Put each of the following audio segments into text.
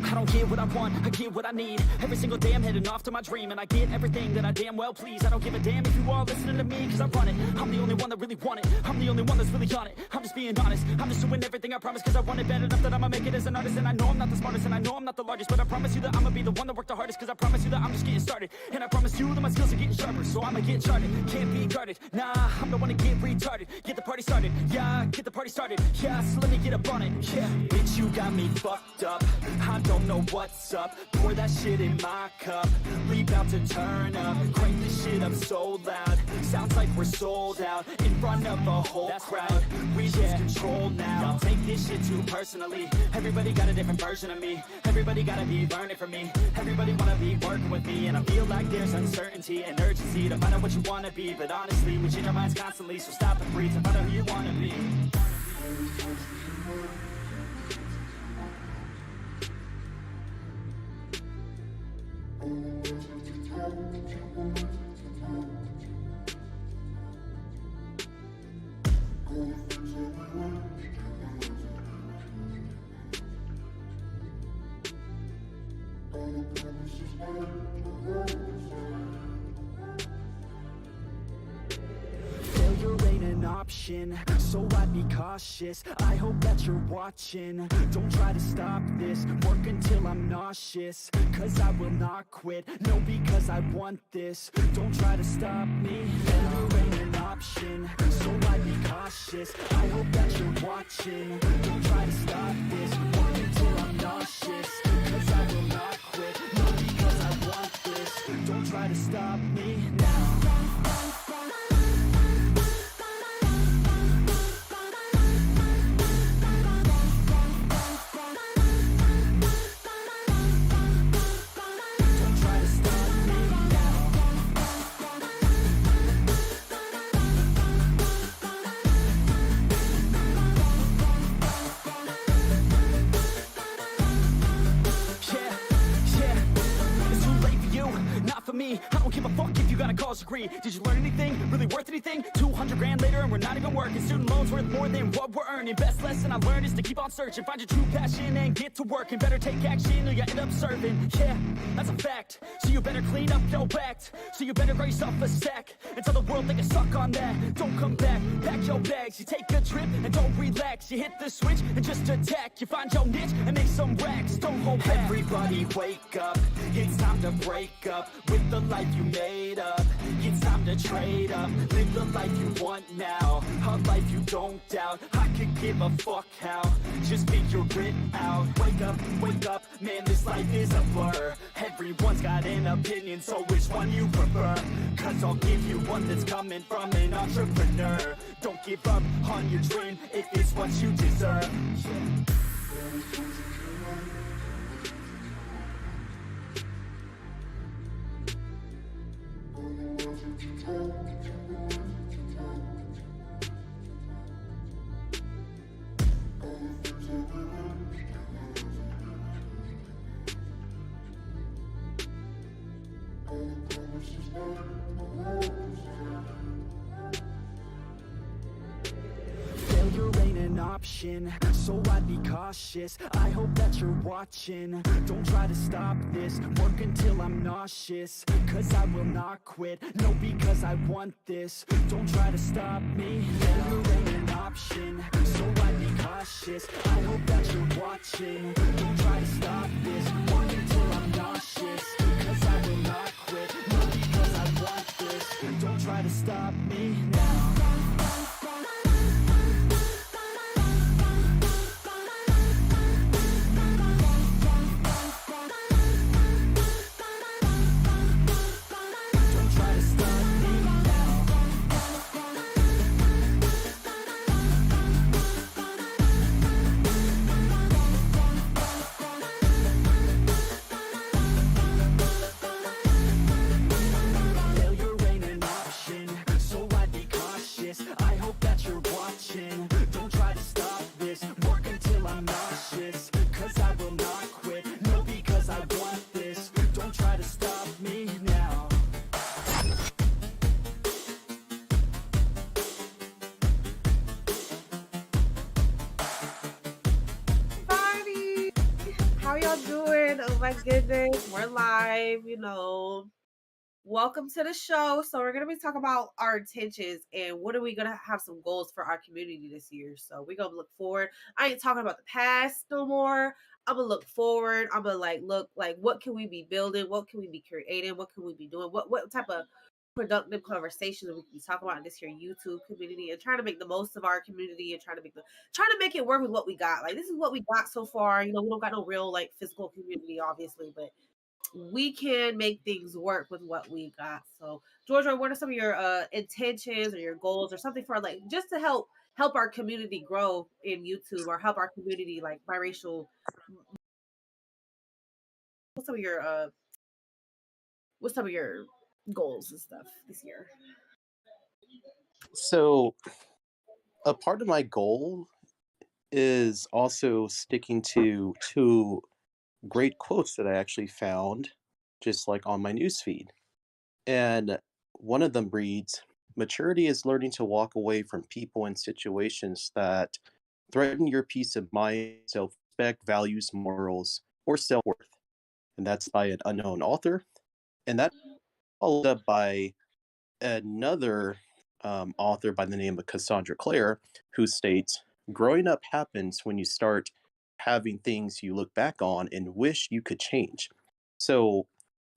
I don't get what I want, I get what I need. Every single day I'm heading off to my dream, and I get everything that I damn well please. I don't give a damn if you all listening to me, cause I run it. I'm the only one that really want it, I'm the only one that's really on it. I'm just being honest, I'm just doing everything I promise, cause I want it bad enough that I'ma make it as an artist. And I know I'm not the smartest, and I know I'm not the largest, but I promise you that I'ma be the one that worked the hardest. Cause I promise you that I'm just getting started, and I promise you that my skills are getting sharper. So I'ma get charted, can't be guarded. Nah, I'm the one to get retarded. Get the party started, yeah, get the party started. Yeah, so let me get up on it, yeah. Bitch, you got me fucked up, I don't know what's up. Pour that shit in my cup, we bout to turn up. Crank this shit up so loud, sounds like we're sold out. In front of a whole crowd, we lose control now. Don't take this shit too personally, everybody got a different version of me. Everybody gotta be learning from me, everybody wanna be working with me. And I feel like there's uncertainty and urgency to find out what you wanna be. But honestly, we change our minds constantly, so stop and breathe to find out who you wanna be. Failure ain't an option, so I'd be cautious. I hope that you're watching, don't try to stop this. Work until I'm nauseous, cause I will not quit. No, because I want this, don't try to stop me. Failure ain't an option, so I'd be cautious. I hope that you're watching, don't try to stop this. Work until I'm nauseous, cause I will not quit. No, because I want this, don't try to stop me now. I don't give a fuck if you got a college degree. Did you learn anything? Really worth anything? 200 grand later and we're not even working. Student loans worth more than what we're earning. Best lesson I learned is to keep on searching. Find your true passion and get to work. And better take action or you end up serving. Yeah, that's a fact. So you better clean up your act. So you better grow yourself a sack and tell the world they can suck on that. Don't come back, pack your bags. You take a trip and don't relax. You hit the switch and just attack. You find your niche and make some racks. Don't hold back. Everybody wake up, it's time to break up with the life you made up. It's time to trade up, live the life you want now, a life you don't doubt. I could give a fuck how, just figure it out. Wake up, man, this life is a blur. Everyone's got an opinion, so which one you prefer? Cause I'll give you one that's coming from an entrepreneur. Don't give up on your dream if it's what you deserve. Failure ain't an option, so I'd be cautious. I hope that you're watching, don't try to stop this. Work until I'm nauseous, cause I will not quit. No, because I want this, don't try to stop me. Failure ain't an option, so I'd be cautious. I hope that you're watching, don't try to stop this. Work until I'm nauseous, cause I will not quit. No, because I want this, don't try to stop me now. Failure ain't an option, so I'd be my goodness, we're live, Welcome to the show. So we're gonna be talking about our intentions and what are we gonna have some goals for our community this year. So we're gonna look forward. I ain't talking about the past no more. I'm gonna look forward. I'm gonna look like what can we be building? What can we be creating? What can we be doing? What type of productive conversations we can be talking about in this here YouTube community and trying to make the most of our community and trying to make it work with what we got. Like this is what we got so far. We don't got no real like physical community, obviously, but we can make things work with what we got. So, Georgia, what are some of your intentions or your goals or something for like just to help our community grow in YouTube or help our community like biracial? What's some of your what's some of your goals and stuff this year? So, a part of my goal is also sticking to two great quotes that I actually found just like on my newsfeed. And one of them reads, "Maturity is learning to walk away from people and situations that threaten your peace of mind, self respect, values, morals, or self worth." And that's by an unknown author. And that followed up by another author by the name of Cassandra Clare, who states, "Growing up happens when you start having things you look back on and wish you could change." So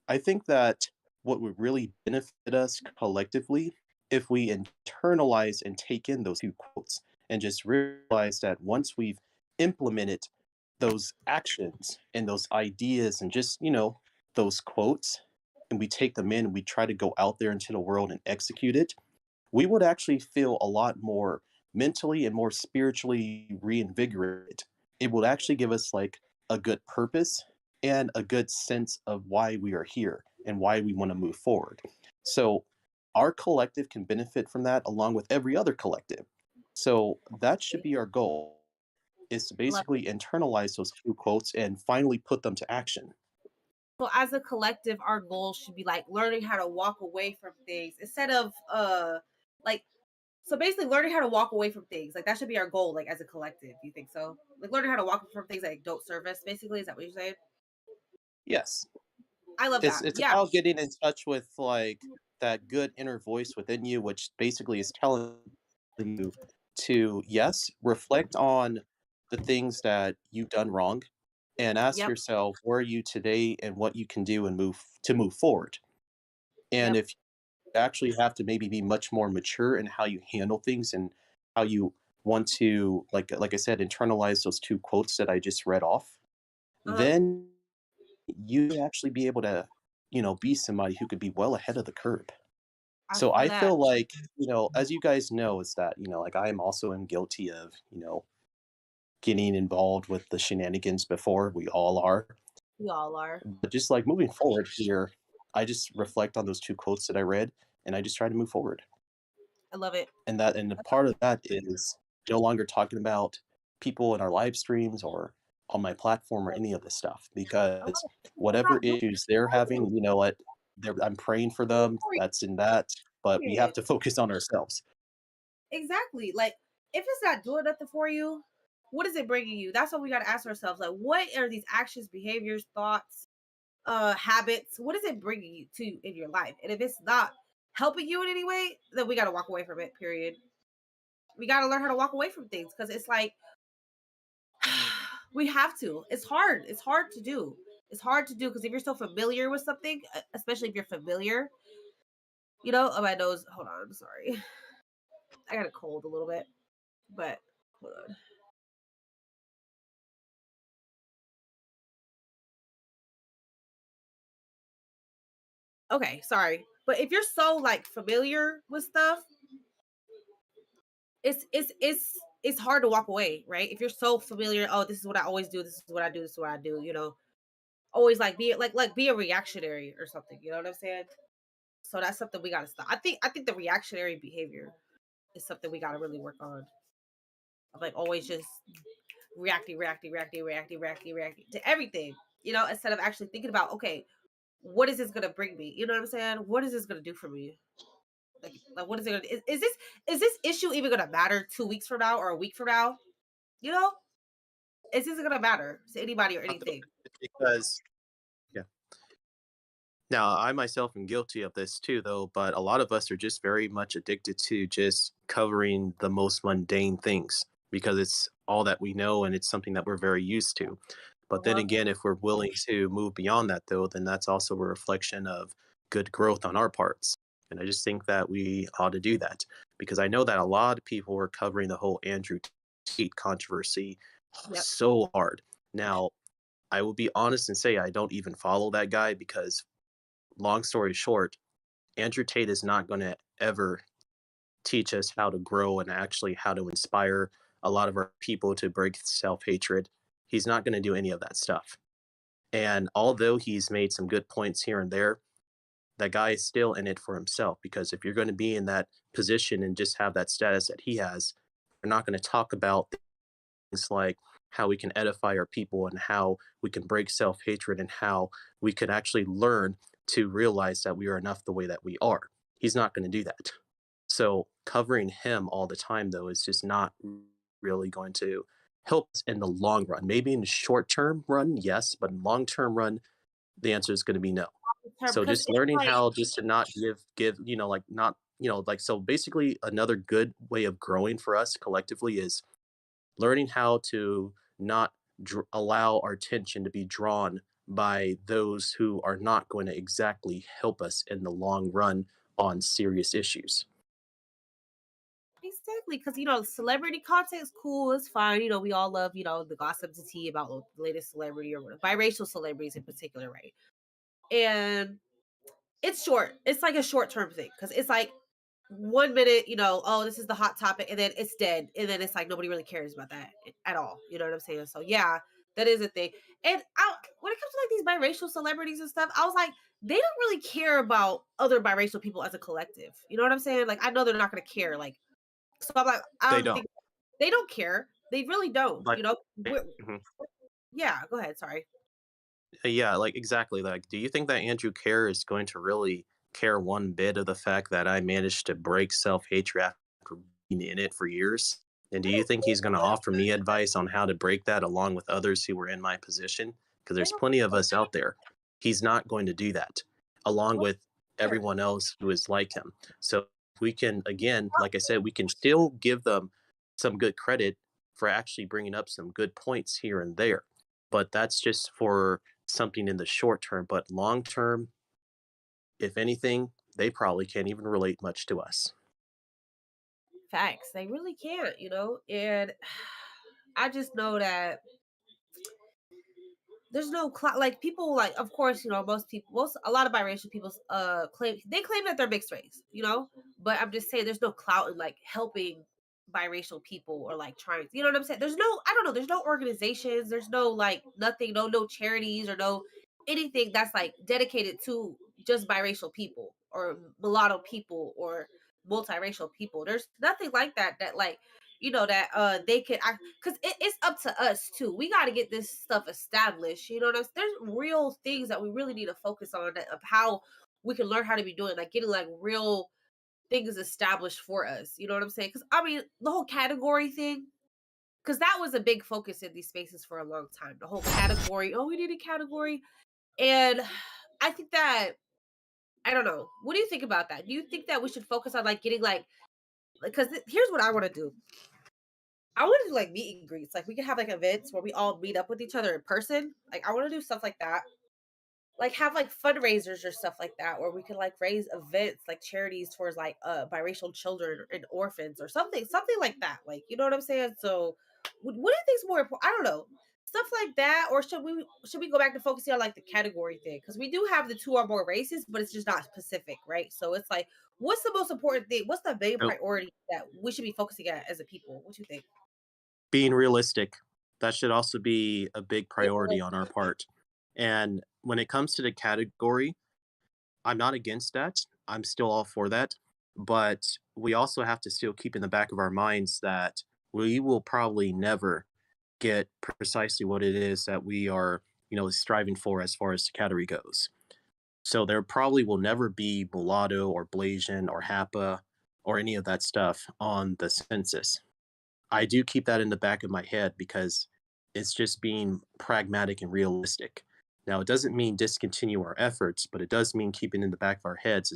I think that what would really benefit us collectively if we internalize and take in those two quotes and just realize that once we've implemented those actions and those ideas and just, those quotes, and we take them in and we try to go out there into the world and execute it, we would actually feel a lot more mentally and more spiritually reinvigorated. It would actually give us like a good purpose and a good sense of why we are here and why we want to move forward. So our collective can benefit from that along with every other collective. So that should be our goal, is to Love basically internalize those two quotes and finally put them to action. So as a collective, our goal should be like learning how to walk away from things instead of like so basically learning how to walk away from things. Like that should be our goal, like as a collective. Do you think so? Like learning how to walk from things that like, don't serve us, basically. Is that what you're saying? Yes. I love It's that. it's Yeah. about getting in touch with like that good inner voice within you, which basically is telling you to, yes, reflect on the things that you've done wrong and ask Yep. yourself where are you today and what you can do and move forward. And Yep. if you actually have to maybe be much more mature in how you handle things and how you want to, like I said, internalize those two quotes that I just read off, Uh-huh. then you actually be able to, be somebody who could be well ahead of the curve. I So feel I that. feel like, as you guys know, is that, like I am also am guilty of, getting involved with the shenanigans before. We all are. We all are. But just like moving forward here, I just reflect on those two quotes that I read and I just try to move forward. I love it. And a part of that is no longer talking about people in our live streams or on my platform or any of this stuff, I love because it. Because we're whatever not doing issues they're it for having, you. I'm praying for Doing it them. for That's in that, but we have you. to focus on ourselves. Exactly. Like, if it's not doing nothing for you, what is it bringing you? That's what we got to ask ourselves. Like, what are these actions, behaviors, thoughts, habits? What is it bringing you to in your life? And if it's not helping you in any way, then we got to walk away from it. Period. We got to learn how to walk away from things because it's like we have to. It's hard. It's hard to do. It's hard to do because if you're so familiar with something, especially if you're familiar, oh, my nose. Hold on. I'm sorry. I got a cold a little bit, but hold on. Okay, sorry. But if you're so like familiar with stuff, it's hard to walk away, right? If you're so familiar, oh, this is what I always do, this is what I do, this is what I do, always like be a reactionary or something, you know what I'm saying? So that's something we gotta stop. I think the reactionary behavior is something we gotta really work on. Of like always just reacting to everything, instead of actually thinking about, okay, what is this gonna bring me? You know what I'm saying? What is this gonna do for me? Like what is it gonna is this issue even gonna matter 2 weeks from now or a week from now? You know, is this gonna matter to anybody or anything? Now, I myself am guilty of this too, though, but a lot of us are just very much addicted to just covering the most mundane things because it's all that we know and it's something that we're very used to. But then Uh-huh. again, if we're willing to move beyond that, though, then that's also a reflection of good growth on our parts. And I just think that we ought to do that because I know that a lot of people were covering the whole Andrew Tate controversy Yep. so hard. Now, I will be honest and say I don't even follow that guy because, long story short, Andrew Tate is not going to ever teach us how to grow and actually how to inspire a lot of our people to break self hatred. He's not going to do any of that stuff. And although he's made some good points here and there, that guy is still in it for himself because if you're going to be in that position and just have that status that he has, you're not going to talk about things like how we can edify our people and how we can break self hatred and how we can actually learn to realize that we are enough the way that we are. He's not going to do that. So covering him all the time, though, is just not really going to help us in the long run. Maybe in the short term run, yes, but in long term run, the answer is going to be no. Term, So because just it's learning like how just to not give like not like so basically another good way of growing for us collectively is learning how to not allow our attention to be drawn by those who are not going to exactly help us in the long run on serious issues. exactly because celebrity content is cool, it's fine. We all love the gossip to tea about the latest celebrity or whatever, biracial celebrities in particular, right? And it's short. It's like a short term thing because it's like 1 minute, oh, this is the hot topic, and then it's dead, and then it's like nobody really cares about that at all. You know what I'm saying? So yeah, that is a thing. And when it comes to like these biracial celebrities and stuff, I was like, they don't really care about other biracial people as a collective. You know what I'm saying? Like I know they're not going to care. Like so, I'm like, I They don't don't. think they don't care. They really don't. Like, mhm. Yeah. Go ahead. Sorry. Yeah, like exactly. Like, do you think that Andrew Kerr is going to really care one bit of the fact that I managed to break self hatred after being in it for years? And do I you don't think think he's going to offer me advice on how to break that along with others who were in my position? Because they there's don't plenty of us out there. He's not going to do that, along with care. everyone else who is like him. So we can, again, like I said, we can still give them some good credit for actually bringing up some good points here and there. But that's just for something in the short term. But long term, if anything, they probably can't even relate much to us. Facts. They really can't. And I just know that there's no like people like of course most people a lot of biracial people claim that they're mixed race. But I'm just saying there's no clout in like helping biracial people or like trying, you know what I'm saying? There's no, I don't know, there's no organizations, there's no like nothing, no charities or no anything that's like dedicated to just biracial people or mulatto people or multiracial people. There's nothing like that like that they could act, because it's up to us too. We got to get this stuff established. You know what I'm saying? There's real things that we really need to focus on of how we can learn how to be doing, like getting like real things established for us. You know what I'm saying? Because I mean, the whole category thing, because that was a big focus in these spaces for a long time. The whole category. Oh, we need a category, and I think that I don't know. What do you think about that? Do you think that we should focus on like getting like because here's what I want to do. I want to do like meet and greets. Like we can have like events where we all meet up with each other in person. Like I want to do stuff like that. Like have like fundraisers or stuff like that where we can like raise events like charities towards like biracial children and orphans or something like that. Like you know what I'm saying? So what do you think's more important? I don't know. Stuff like that, or should we go back to focusing on like the category thing? Because we do have the two or more races, but it's just not specific, right? So it's like, what's the most important thing? What's the main Oh, priority that we should be focusing on as a people? What do you think? being realistic, that should also be a big priority on our part. And when it comes to the category, I'm not against that. I'm still all for that. But we also have to still keep in the back of our minds that we will probably never get precisely what it is that we are, striving for as far as the category goes. So there probably will never be mulatto or Blasian or Hapa or any of that stuff on the census. I do keep that in the back of my head because it's just being pragmatic and realistic. Now, it doesn't mean discontinue our efforts, but it does mean keeping in the back of our heads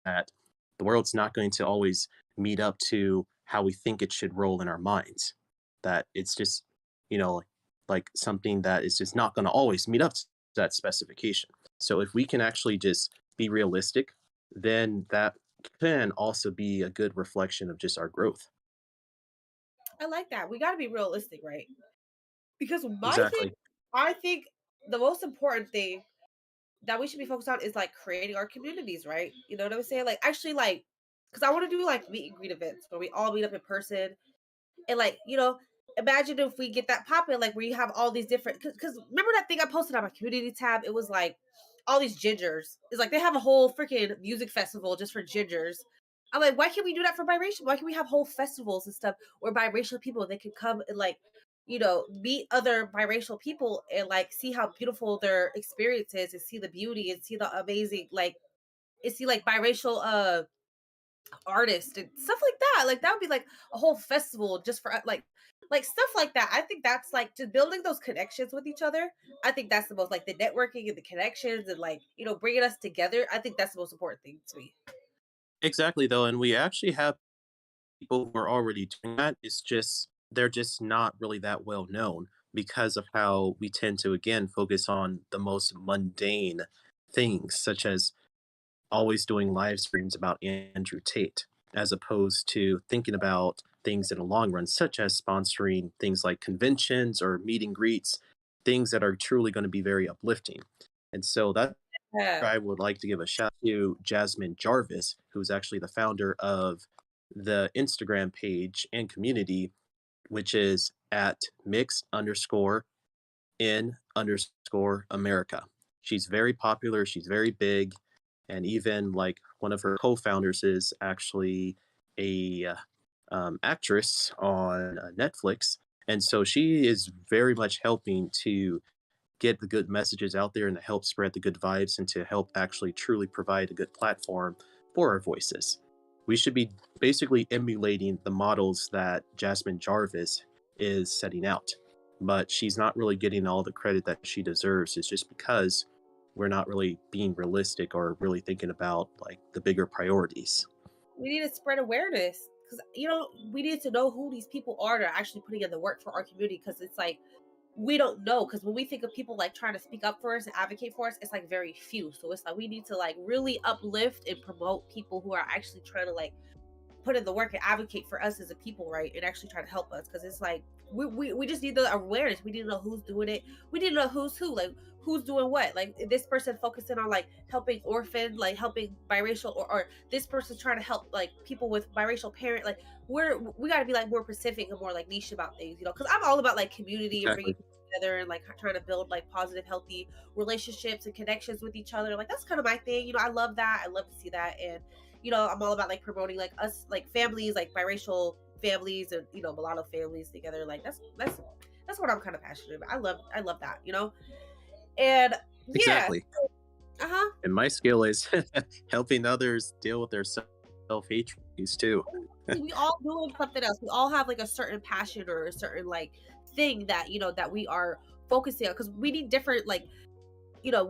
that the world's not going to always meet up to how we think it should roll in our minds. That it's just, you know, like something that is just not going to always meet up to that specification. So if we can actually just be realistic, then that can also be a good reflection of just our growth. I like that. We got to be realistic, right? Because my thing, Exactly. I think the most important thing that we should be focused on is like creating our communities, right? You know what I'm saying? Like actually like because I want to do like meet and greet events where we all meet up in person and like, imagine if we get that popping, like where you have all these different because remember that thing I posted on my community tab? It was like all these gingers. It's like they have a whole freaking music festival just for gingers. I'm like, why can't we do that for biracial? Why can't we have whole festivals and stuff where biracial people they can come and like, meet other biracial people and like see how beautiful their experience is and see the beauty and see the amazing like and see like biracial artists and stuff like that. Like that would be like a whole festival just for like stuff like that. I think that's like just building those connections with each other. I think that's the most like the networking and the connections and like bringing us together. I think that's the most important thing to me. Exactly, though. And we actually have people who are already doing that. It's just, they're just not really that well known because of how we tend to, again, focus on the most mundane things, such as always doing live streams about Andrew Tate, as opposed to thinking about things in the long run, such as sponsoring things like conventions or meet and greets, things that are truly going to be very uplifting. And so that Yeah. I would like to give a shout to Jasmine Jarvis, who's actually the founder of the Instagram page and community, which is at mixed underscore in underscore America. She's very popular. She's very big. And even like one of her co-founders is actually a actress on Netflix. And so she is very much helping to get the good messages out there and to help spread the good vibes and to help actually truly provide a good platform for our voices. We should be basically emulating the models that Jasmine Jarvis is setting out, but she's not really getting all the credit that she deserves. It's just because we're not really being realistic or really thinking about like the bigger priorities. We need to spread awareness because we need to know who these people are that are actually putting in the work for our community because it's like we don't know because when we think of people like trying to speak up for us and advocate for us, it's like very few. So it's like we need to like really uplift and promote people who are actually trying to like put in the work and advocate for us as a people, right? And actually try to help us because it's like we just need the awareness. We need to know who's doing it. We need to know who's who, like who's doing what. Like this person focusing on like helping orphan, like helping biracial, or this person's trying to help like people with biracial parent. Like we got to be like more specific and more like niche about things, because I'm all about like community and bringing Exactly. people together and like trying to build like positive, healthy relationships and connections with each other. Like that's kind of my thing. I love that. I love to see that. And I'm all about like promoting like us like families, like biracial families and mulatto families together. Like that's what I'm kind of passionate about. I love that, and yeah. Exactly. Uh-huh. And my skill is helping others deal with their self-hatred too. We all doing something else. We all have like a certain passion or a certain like thing that that we are focusing on because we need different like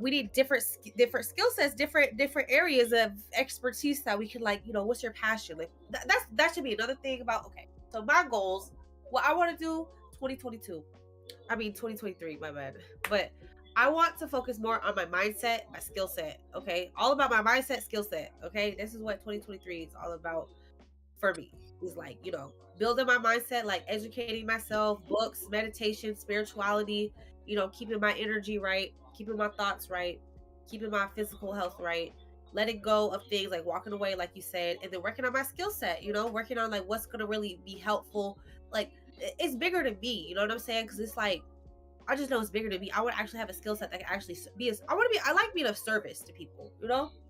we need different skill sets, different areas of expertise that we can like what's your passion like that should be another thing about. Okay, so my goals, what I want to do 2022, I mean 2023, my bad, but I want to focus more on my mindset, my skill set. Okay, all about my mindset, skill set. Okay, this is what 2023 is all about for me. Is like building my mindset, like educating myself, books, meditation, spirituality, keeping my energy right, keeping my thoughts right, keeping my physical health right, letting go of things like walking away like you said, and then working on my skill set, working on like what's going to really be helpful. Like it's bigger than me, you know what I'm saying? Because it's like I just know it's bigger than me. I want to actually have a skill set that can actually be as I like being of service to people,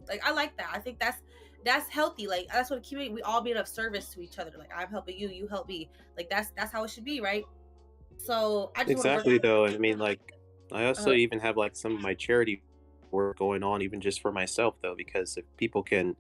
like I like that. I think that's healthy. Like that's what a community, we all being of service to each other. Like I'm helping you, you help me. Like that's how it should be, right? So I just want to work Exactly, though. I mean, like, I also uh, even have like some of my charity work going on, even just for myself, though, because if people can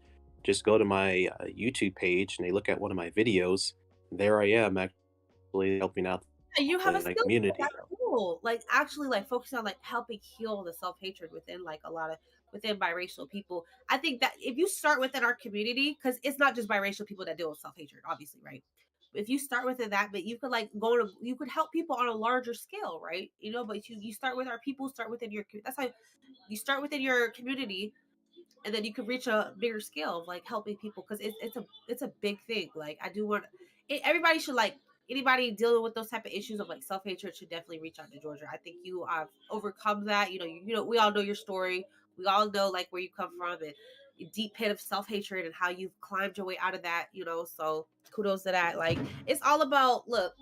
just go to my YouTube page and they look at one of my videos, there I am actually helping out you have a my skill set. community. That's cool. heal, like actually like focus on like helping heal the self-hatred within like a lot of within biracial people. I think that if you start within our community, because it's not just biracial people that deal with self-hatred, obviously, right? If you start within that, but you could like go to you could help people on a larger scale, right? You know, but you start with our people, start within your that's how you start within your community, and then you can reach a bigger scale of like helping people, because it's a big thing. Like I do want everybody should like anybody dealing with those type of issues of like self-hatred should definitely reach out to Jorjor. I think you have overcome that. You know, we all know your story. We all know like where you come from and your deep pit of self-hatred and how you've climbed your way out of that, you know. So kudos to that. Like it's all about, look,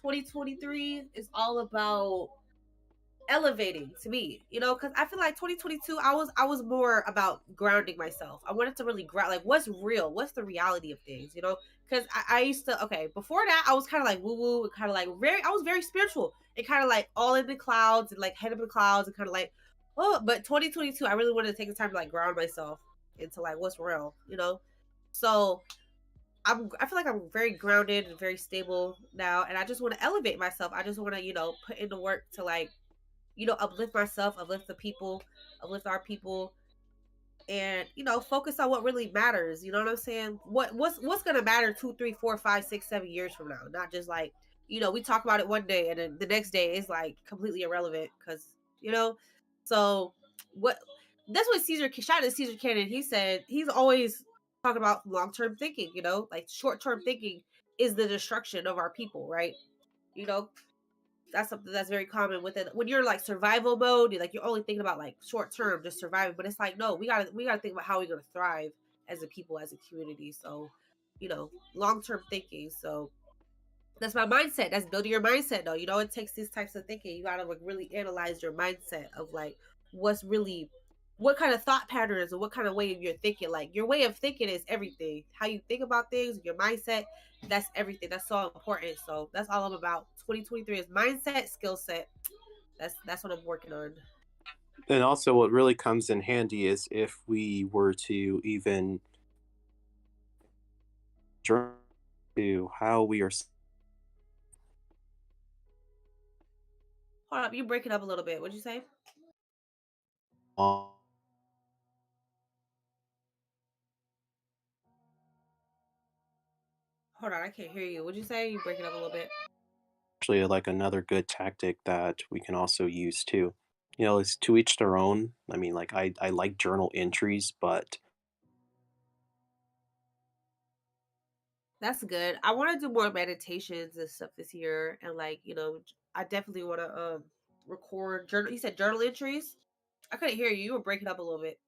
2023 is all about elevating to me, you know, because I feel like 2022 I was more about grounding myself. I wanted to really ground, like what's real, what's the reality of things, you know, because I used to, okay, before that I was kind of like woo woo and kind of like I was very spiritual and kind of like all in the clouds and like head up in the clouds and kind of like, oh, but 2022 I really wanted to take the time to like ground myself into like what's real, you know. So I feel like I'm very grounded and very stable now, and I just want to elevate myself. I just want to, you know, put in the work to like, you know, uplift myself, uplift the people, uplift our people, and you know, focus on what really matters. You know what I'm saying? What's gonna matter 2, 3, 4, 5, 6, 7 years from now? Not just like, you know, we talk about it one day and then the next day is like completely irrelevant because, you know. So what? That's what Caesar. Shout out to Caesar Cannon. He said he's always talking about long term thinking. You know, like short term thinking is the destruction of our people, right? You know, that's something that's very common with it. When you're like survival mode, you're only thinking about like short term, just surviving. But it's like, no, we gotta think about how we're gonna thrive as a people, as a community. So, you know, long term thinking. So that's my mindset. That's building your mindset, though. You know, it takes these types of thinking. You gotta like really analyze your mindset of like what's really, what kind of thought patterns or what kind of way you're thinking. Like your way of thinking is everything. How you think about things, your mindset, that's everything. That's so important. So that's all I'm about. 2023 is mindset, skill set. That's what I'm working on. And also, what really comes in handy is if we were to even to how we are Hold up, you breaking up a little bit. What'd you say? Hold on, I can't hear you. What'd you say? You breaking up a little bit. actually like another good tactic that we can also use too. You know, it's to each their own. I mean, like I like journal entries, but That's good. I want to do more meditations and stuff this year, and like, you know, I definitely want to record journal. You said journal entries. I couldn't hear you. You were breaking up a little bit.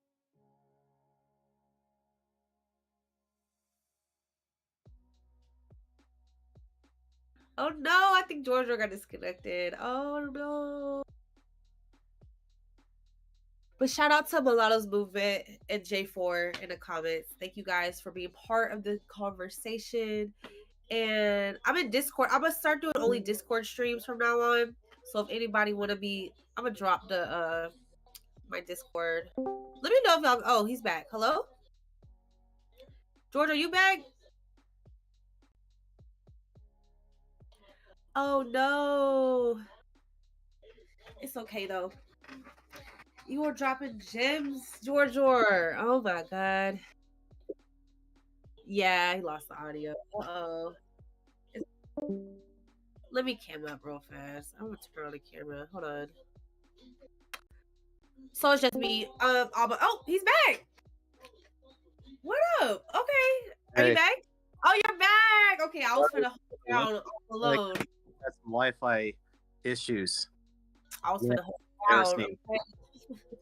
Oh no, I think Georgia got disconnected. Oh no. But shout out to Mulatto's movement and J4 in the comments. Thank you guys for being part of the conversation. And I'm in Discord. I'm gonna start doing only Discord streams from now on. So if anybody wanna be, I'm gonna drop the my Discord. Let me know if y'all. Oh, he's back. Hello, George. Are you back? Oh no. It's okay though. You were dropping gems, Jorjor. Oh my god. Yeah, he lost the audio. Uh-oh. Let me cam up real fast. I'm gonna turn on the camera. Hold on. So it's just me. Oh, he's back. What up? Okay. Are you back? Oh, you're back. Okay, I was finna hold down alone. Got some Wi-Fi issues. I was finna hold down.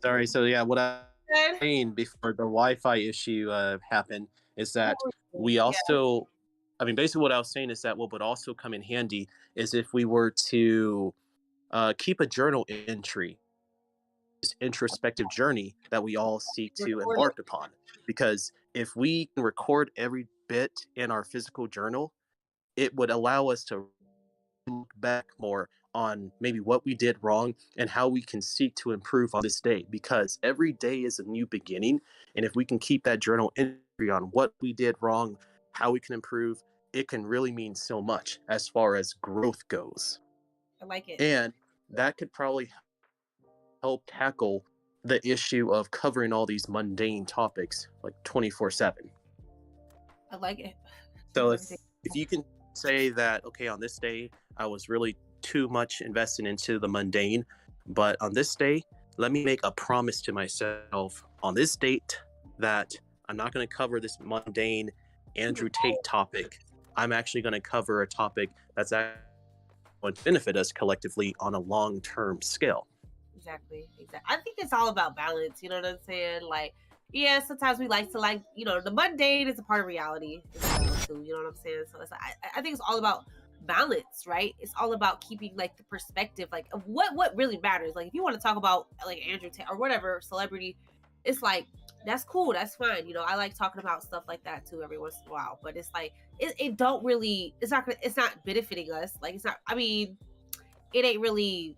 Sorry. So yeah, what I was saying before the Wi-Fi issue happened is that we also, I mean, basically what I was saying is that what would also come in handy is if we were to keep a journal entry, this introspective journey that we all seek to embark upon. Because if we can record every bit in our physical journal, it would allow us to look back more on maybe what we did wrong and how we can seek to improve on this day, because every day is a new beginning. And if we can keep that journal entry on what we did wrong, how we can improve, it can really mean so much as far as growth goes. I like it. And that could probably help tackle the issue of covering all these mundane topics like 24/7. I like it. So Everything. if you can say that, okay, on this day I was really too much invested into the mundane, but on this day, let me make a promise to myself on this date that I'm not going to cover this mundane Andrew Tate topic. I'm actually going to cover a topic that's actually going to benefit us collectively on a long-term scale. Exactly. I think it's all about balance. You know what I'm saying? Like, yeah, sometimes we like to the mundane is a part of reality as well too. You know what I'm saying? So it's I think it's all about balance, right? It's all about keeping like the perspective, like of what really matters. Like if you want to talk about like Andrew Tate or whatever celebrity, it's like that's cool, that's fine. You know, I like talking about stuff like that too every once in a while. But it's like it don't really it's not benefiting us. Like it's not. I mean, it ain't really.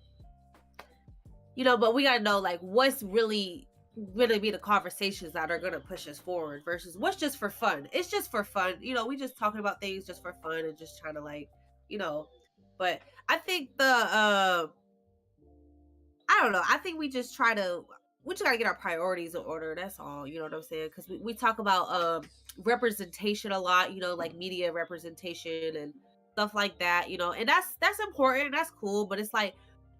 You know, but we gotta know like what's really gonna be the conversations that are gonna push us forward versus what's just for fun. It's just for fun. You know, we just talking about things just for fun and just trying to like, you know. But I think I don't know. I think we just gotta get our priorities in order. That's all. You know what I'm saying? Because we talk about representation a lot. You know, like media representation and stuff like that. You know, and that's important. That's cool. But it's like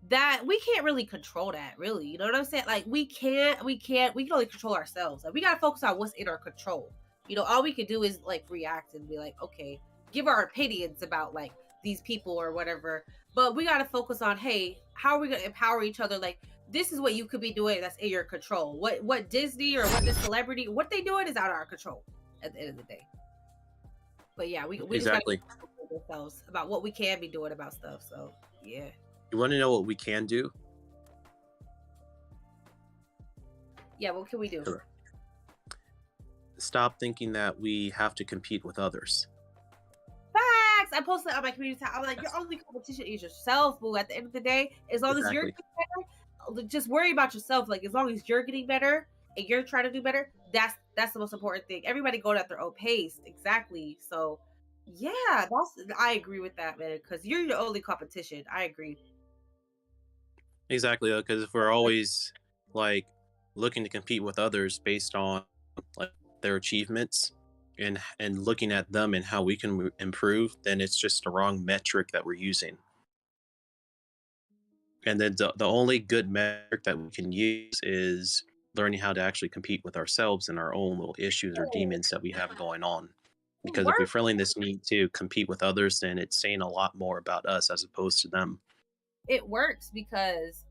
that we can't really control that. Really, you know what I'm saying? Like we can only control ourselves. Like we gotta focus on what's in our control. You know, all we can do is like react and be like, okay, give our opinions about like these people or whatever. But we gotta focus on, hey, how are we gonna empower each other? Like this is what you could be doing that's in your control. What Disney or what the celebrity, what they doing is out of our control at the end of the day. But yeah, we Exactly. just gotta focus ourselves about what we can be doing about stuff. So yeah. You want to know what we can do? Yeah, what can we do? Sure. Stop thinking that we have to compete with others. Facts! I posted on my community tab. I'm like, your only competition is yourself, boo. At the end of the day, as long as you're Exactly. getting better, just worry about yourself. Like as long as you're getting better and you're trying to do better, that's the most important thing. Everybody going at their own pace. Exactly. So yeah, I agree with that, man. Because you're your only competition. I agree. Exactly, because if we're always like looking to compete with others based on like their achievements and looking at them and how we can improve, then it's just the wrong metric that we're using. And then the only good metric that we can use is learning how to actually compete with ourselves and our own little issues or demons that we have going on. Because if we're feeling this need to compete with others, then it's saying a lot more about us as opposed to them. It works because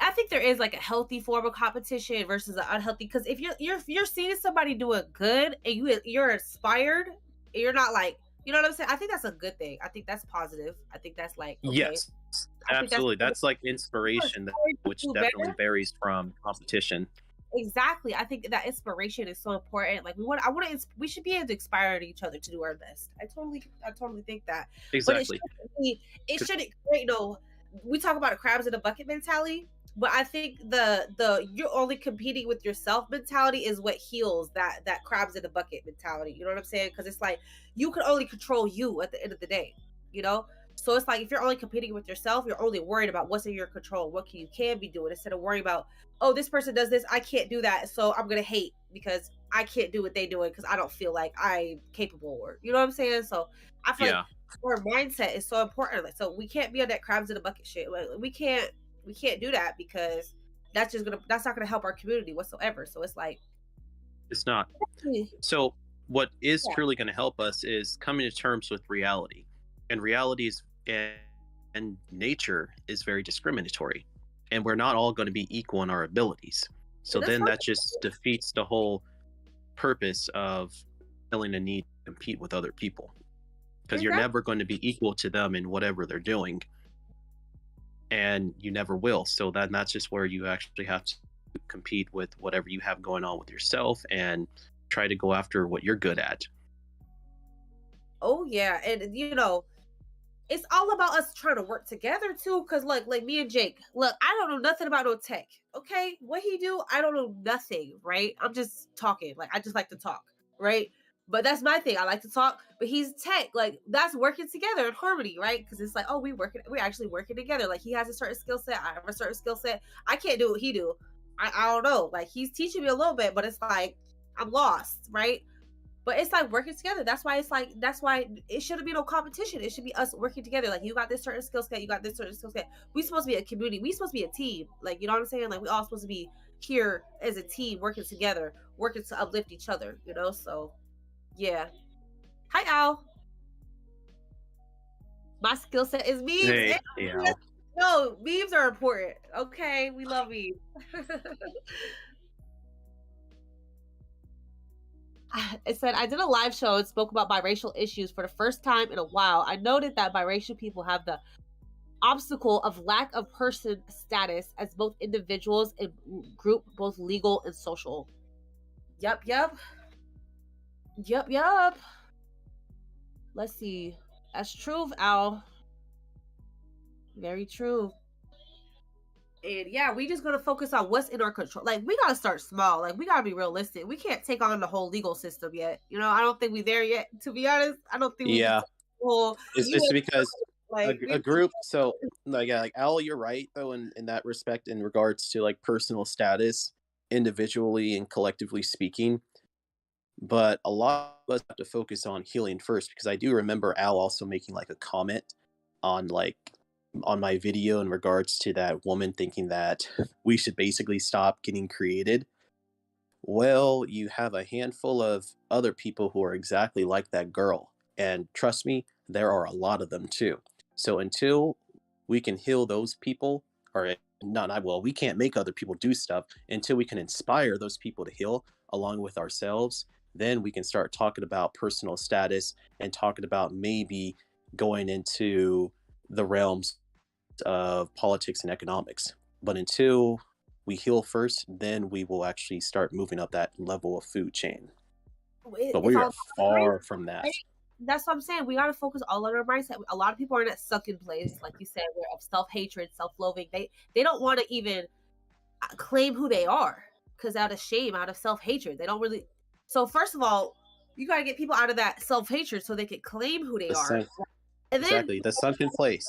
I think there is like a healthy form of competition versus an unhealthy. Because if you're seeing somebody doing good and you're inspired, and you're not like, you know what I'm saying? I think that's a good thing. I think that's positive. I think that's like okay. Yes, absolutely. That's like inspiration, which definitely varies from competition. Exactly. I think that inspiration is so important. Like we should be able to inspire each other to do our best. I totally think that. Exactly. But it shouldn't create we talk about a crabs in a bucket mentality, but I think the you're only competing with yourself mentality is what heals that crabs in a bucket mentality. You know what I'm saying? Because it's like you can only control you at the end of the day, you know? So it's like if you're only competing with yourself, you're only worried about what's in your control, what you can be doing, instead of worrying about, oh, this person does this, I can't do that, so I'm gonna hate because I can't do what they doing because I don't feel like I'm capable, or you know what I'm saying? So I feel like our mindset is so important. Like, so we can't be on that crabs in a bucket shit. Like, we can't do that because that's not gonna help our community whatsoever. So it's like it's not. So what is truly going to help us is coming to terms with reality, and reality is and nature is very discriminatory, and we're not all going to be equal in our abilities. So then that just defeats the whole purpose of feeling a need to compete with other people, because you're never going to be equal to them in whatever they're doing, and you never will. So that's just where you actually have to compete with whatever you have going on with yourself and try to go after what you're good at. Oh yeah, and you know, it's all about us trying to work together too. Cause like me and Jake, look, I don't know nothing about no tech. Okay, what he do, I don't know nothing. Right? I'm just talking. Like I just like to talk. Right? But that's my thing. I like to talk, but he's tech. Like, that's working together in harmony, right? Because it's like, oh, we're actually working together. Like, he has a certain skill set. I have a certain skill set. I can't do what he do. I don't know. Like, he's teaching me a little bit, but it's like I'm lost, right? But it's like working together. That's why it shouldn't be no competition. It should be us working together. Like, you got this certain skill set, you got this certain skill set. We supposed to be a community. We supposed to be a team. Like, you know what I'm saying? Like, we all supposed to be here as a team, working together, working to uplift each other. You know, so. Yeah. Hi, Al. My skill set is memes. Hey, Al. No, memes are important. Okay, we love memes. It said, I did a live show and spoke about biracial issues for the first time in a while. I noted that biracial people have the obstacle of lack of person status as both individuals and group, both legal and social. Yep. Let's see. That's true, Al. Very true. And yeah, we just gonna focus on what's in our control. Like, we gotta start small. Like, we gotta be realistic. We can't take on the whole legal system yet. You know, I don't think we're there yet. To be honest, I don't think. Yeah. It's just because like a group. So like, yeah, like Al, you're right though in that respect in regards to like personal status, individually and collectively speaking. But a lot of us have to focus on healing first, because I do remember Al also making like a comment on my video in regards to that woman thinking that we should basically stop getting created. Well, you have a handful of other people who are exactly like that girl. And trust me, there are a lot of them too. So until we can heal those people, or we can't make other people do stuff until we can inspire those people to heal along with ourselves. Then we can start talking about personal status and talking about maybe going into the realms of politics and economics. But until we heal first, then we will actually start moving up that level of food chain. But we are far from that. That's what I'm saying. We got to focus all on our mindset. A lot of people are in that sucking place, like you said, where of self-hatred, self-loathing. They don't want to even claim who they are, because out of shame, out of self-hatred, they don't really. So first of all, you got to get people out of that self-hatred so they can claim who they are. And then, exactly, the sunken place.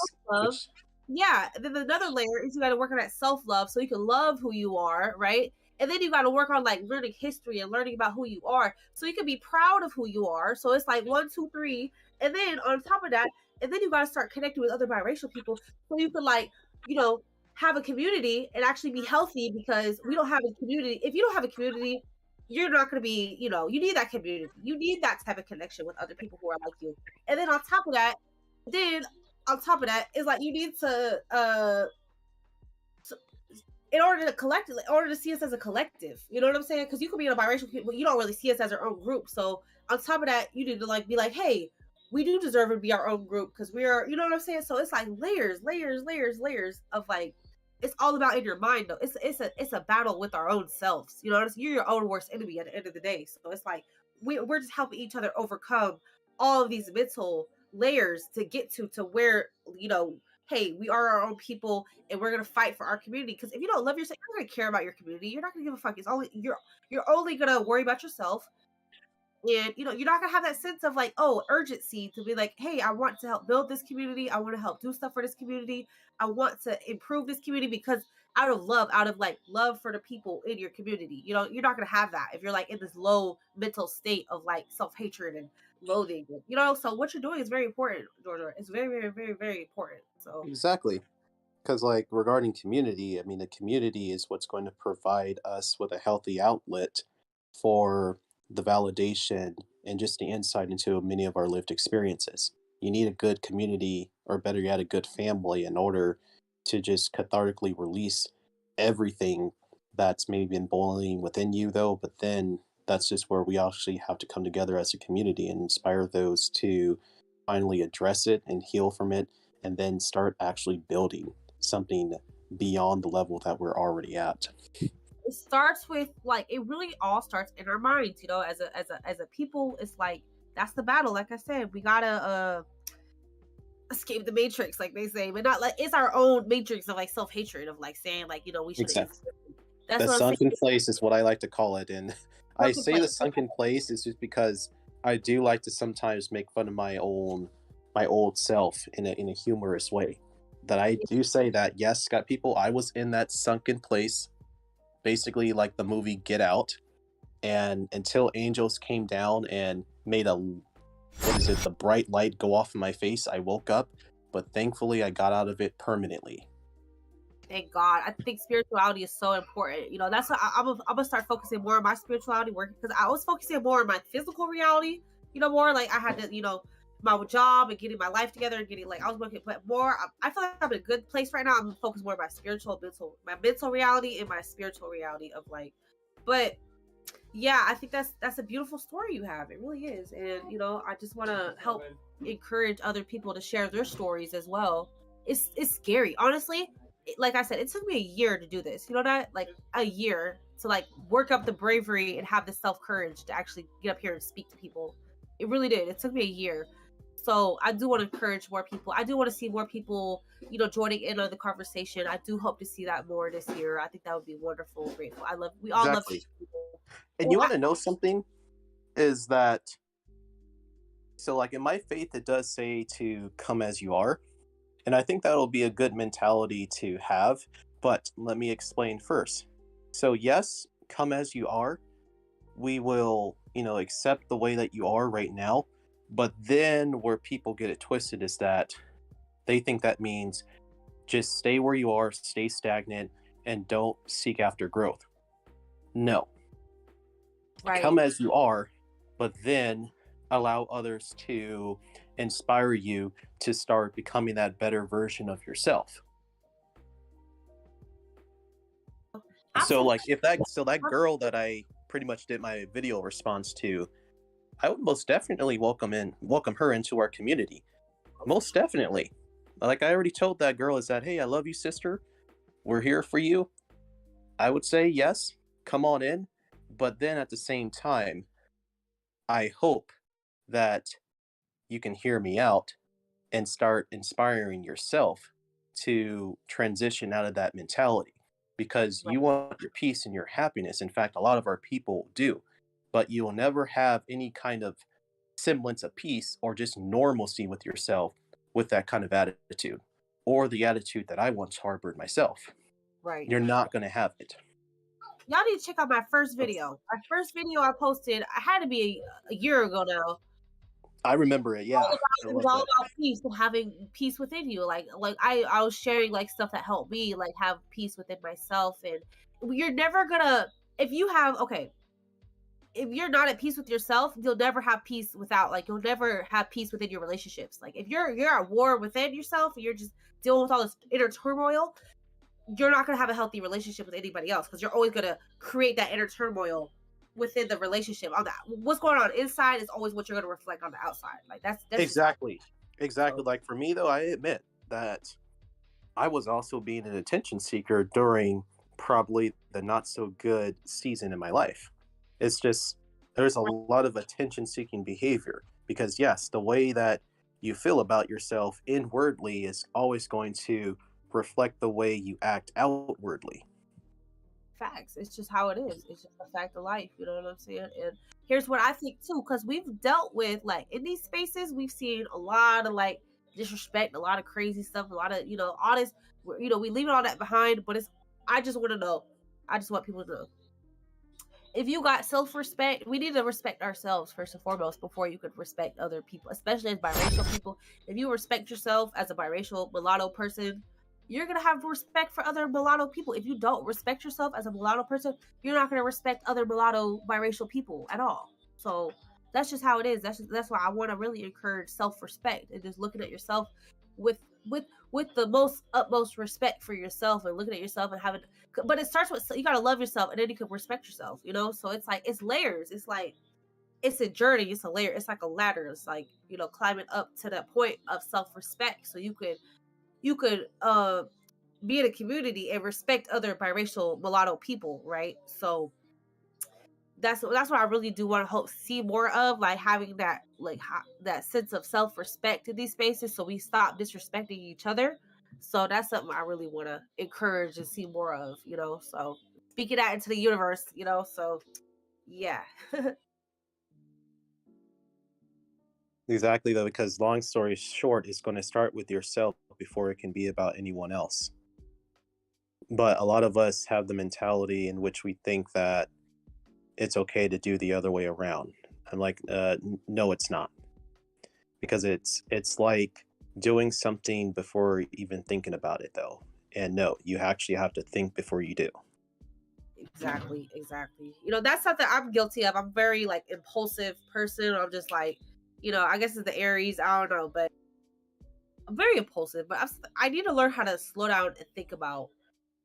Yeah. And then another layer is you got to work on that self-love so you can love who you are, right? And then you got to work on like learning history and learning about who you are so you can be proud of who you are. So it's like 1, 2, 3. And then on top of that, and then you got to start connecting with other biracial people so you can, like, you know, have a community and actually be healthy, because we don't have a community. If you don't have a community, you're not going to be, you know, you need that community. You need that type of connection with other people who are like you. And then on top of that is like you need to in order to see us as a collective, you know what I'm saying? Because you could be in a biracial people, but you don't really see us as our own group. So on top of that, you need to like be like, hey, we do deserve to be our own group because we are, you know what I'm saying? So it's like layers of like, it's all about in your mind though. It's a battle with our own selves. You know, you're your own worst enemy at the end of the day. So it's like we're just helping each other overcome all of these mental layers to get to where, you know, hey, we are our own people and we're gonna fight for our community. Because if you don't love yourself, you're not gonna care about your community. You're not gonna give a fuck. It's only you're only gonna worry about yourself. And you know, you're not gonna have that sense of like, oh, urgency to be like, hey, I want to help build this community. I want to help do stuff for this community. I want to improve this community because out of love for the people in your community. You know, you're not gonna have that if you're like in this low mental state of like self-hatred and loathing. You know, so what you're doing is very important, Jorjor. It's very, very, very, very important. So exactly. Because like regarding community, I mean, the community is what's going to provide us with a healthy outlet for the validation and just the insight into many of our lived experiences. You need a good community, or better yet, a good family, in order to just cathartically release everything that's maybe been boiling within you, though. But then that's just where we actually have to come together as a community and inspire those to finally address it and heal from it, and then start actually building something beyond the level that we're already at. It starts with like, it really all starts in our minds, you know, as a people. It's like, that's the battle. Like I said, we gotta escape the matrix, like they say, but not like it's our own matrix of like self-hatred of like saying like, you know, we should exactly. That's the sunken place is what I like to call it. And I say the sunken place is just because I do like to sometimes make fun of my old self in a humorous way. That I do say that yes, got people, I was in that sunken place, basically like the movie Get Out, and until angels came down and made the bright light go off in my face, I woke up, but thankfully I got out of it permanently. Thank God. I think spirituality is so important. That's why I'm gonna start focusing more on my spirituality work, because I was focusing more on my physical reality. More like I had to, my job and getting my life together and getting I was working, but more. I feel like I'm in a good place right now. I'm focused more on my mental reality and my spiritual reality of but yeah, I think that's a beautiful story you have. It really is, and I just want to help encourage other people to share their stories as well. It's scary, honestly. Like I said, it took me a year to do this. You know that, a year to work up the bravery and have the self courage to actually get up here and speak to people. It really did. It took me a year. So I do want to encourage more people. I do want to see more people, joining in on the conversation. I do hope to see that more this year. I think that would be wonderful, grateful. We all love Exactly. people. And you want to know something? Is that so? Like in my faith, it does say to come as you are, and I think that'll be a good mentality to have. But let me explain first. So yes, come as you are. We will, accept the way that you are right now. But then where people get it twisted is that they think that means just stay where you are, stay stagnant, and don't seek after growth. No. Right. Come as you are, but then allow others to inspire you to start becoming that better version of yourself. So like that girl that I pretty much did my video response to, I would most definitely welcome her into our community. Most definitely. Like I already told that girl is that, hey, I love you, sister. We're here for you. I would say yes, come on in. But then at the same time, I hope that you can hear me out and start inspiring yourself to transition out of that mentality, because you want your peace and your happiness. In fact, a lot of our people do, but you will never have any kind of semblance of peace or just normalcy with yourself with that kind of attitude, or the attitude that I once harbored myself. Right. You're not going to have it. Y'all need to check out my first video. My first video I posted, I had to be a year ago now. I remember it. Yeah, it was all about peace and having peace within you. I was sharing stuff that helped me have peace within myself. And you're never gonna, if you're not at peace with yourself, you'll never have peace you'll never have peace within your relationships. If you're at war within yourself and you're just dealing with all this inner turmoil, you're not going to have a healthy relationship with anybody else, because you're always going to create that inner turmoil within the relationship. On that, what's going on inside is always what you're going to reflect on the outside. That's exactly. Like for me though, I admit that I was also being an attention seeker during probably the not so good season in my life. It's just there's a lot of attention seeking behavior, because yes, the way that you feel about yourself inwardly is always going to reflect the way you act outwardly. Facts. It's just how it is. It's just a fact of life. You know what I'm saying? And here's what I think too, because we've dealt with in these spaces, we've seen a lot of disrespect, a lot of crazy stuff, a lot of all this. We leave all that behind. But I just want to know. I just want people to know. If you got self-respect, we need to respect ourselves first and foremost before you could respect other people, especially as biracial people. If you respect yourself as a biracial mulatto person, you're going to have respect for other mulatto people. If you don't respect yourself as a mulatto person, you're not going to respect other mulatto biracial people at all. So that's just how it is. That's why I want to really encourage self-respect and just looking at yourself with the utmost respect for yourself, and looking at yourself and having, but it starts with, you got to love yourself, and then you can respect yourself, so it's layers. It's a journey. It's a layer. It's like a ladder. It's climbing up to that point of self-respect, so you could be in a community and respect other biracial mulatto people, right? So that's what I really do want to see more of, having that that sense of self-respect in these spaces, so we stop disrespecting each other. So that's something I really want to encourage and see more of, so speaking that into the universe, so yeah. Exactly, though, because long story short, it's going to start with yourself before it can be about anyone else. But a lot of us have the mentality in which we think that it's okay to do the other way around. I'm like, no, it's not, because it's like doing something before even thinking about it, though. And no, you actually have to think before you do. Exactly, exactly. You know, that's something I'm guilty of. I'm very like impulsive person. I'm just like, you know, I guess it's the Aries. I don't know, but I'm very impulsive. But I need to learn how to slow down and think about,